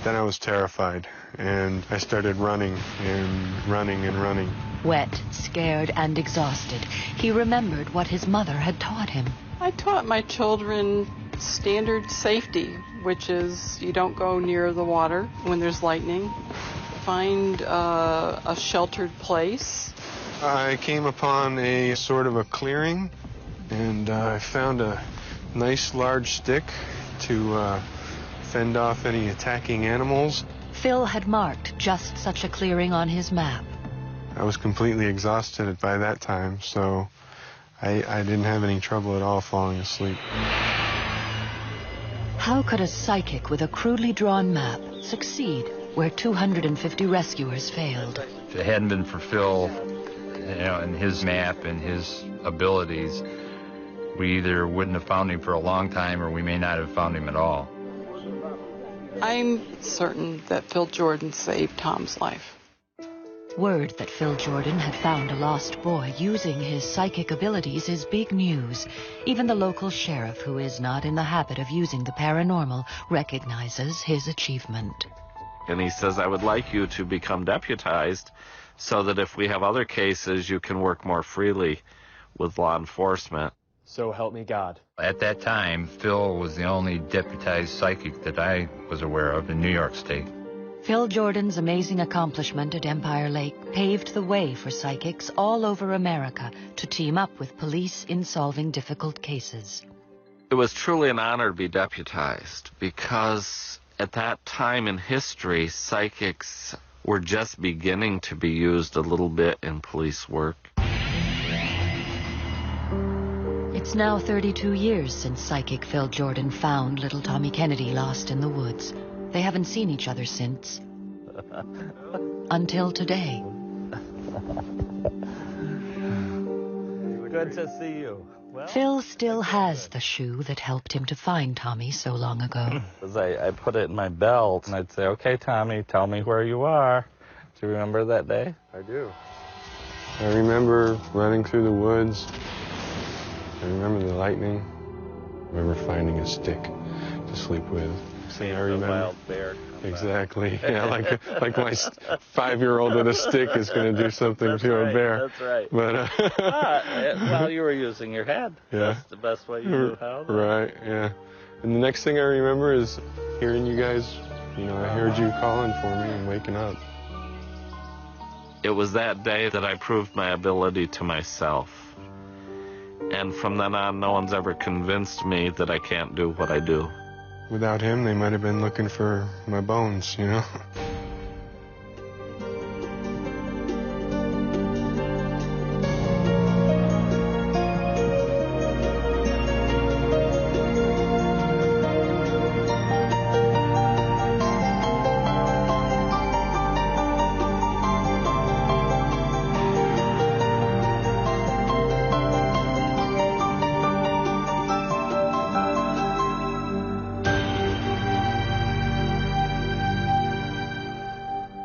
Then I was terrified, and I started running and running and running. Wet, scared, and exhausted, he remembered what his mother had taught him. I taught my children standard safety, which is you don't go near the water when there's lightning. Find a sheltered place. I came upon a sort of a clearing, and I found a nice large stick to fend off any attacking animals. Phil had marked just such a clearing on his map. I was completely exhausted by that time, so I didn't have any trouble at all falling asleep. How could a psychic with a crudely drawn map succeed where 250 rescuers failed? If it hadn't been for Phil, and his map and his abilities, we either wouldn't have found him for a long time or we may not have found him at all. I'm certain that Phil Jordan saved Tom's life. Word that Phil Jordan had found a lost boy using his psychic abilities is big news. Even the local sheriff, who is not in the habit of using the paranormal, recognizes his achievement. And he says, I would like you to become deputized so that if we have other cases, you can work more freely with law enforcement. So help me God. At that time, Phil was the only deputized psychic that I was aware of in New York State. Phil Jordan's amazing accomplishment at Empire Lake paved the way for psychics all over America to team up with police in solving difficult cases. It was truly an honor to be deputized because at that time in history, psychics were just beginning to be used a little bit in police work. It's now 32 years since psychic Phil Jordan found little Tommy Kennedy lost in the woods. They haven't seen each other since. Until today. Good to see you. Well, Phil still has the shoe that helped him to find Tommy so long ago. I put it in my belt, and I'd say, okay, Tommy, tell me where you are. Do you remember that day? I do. I remember running through the woods. I remember the lightning. I remember finding a stick to sleep with. Seeing I remember. the wild bear. Exactly. Yeah, like my 5-year-old with a stick is going to do something That's to right, a bear. That's right. But well, you were using your head. Yeah. That's the best way you knew how. Right. Yeah. And the next thing I remember is hearing you guys. I heard you calling for me and waking up. It was that day that I proved my ability to myself. And from then on, no one's ever convinced me that I can't do what I do. Without him, they might have been looking for my bones,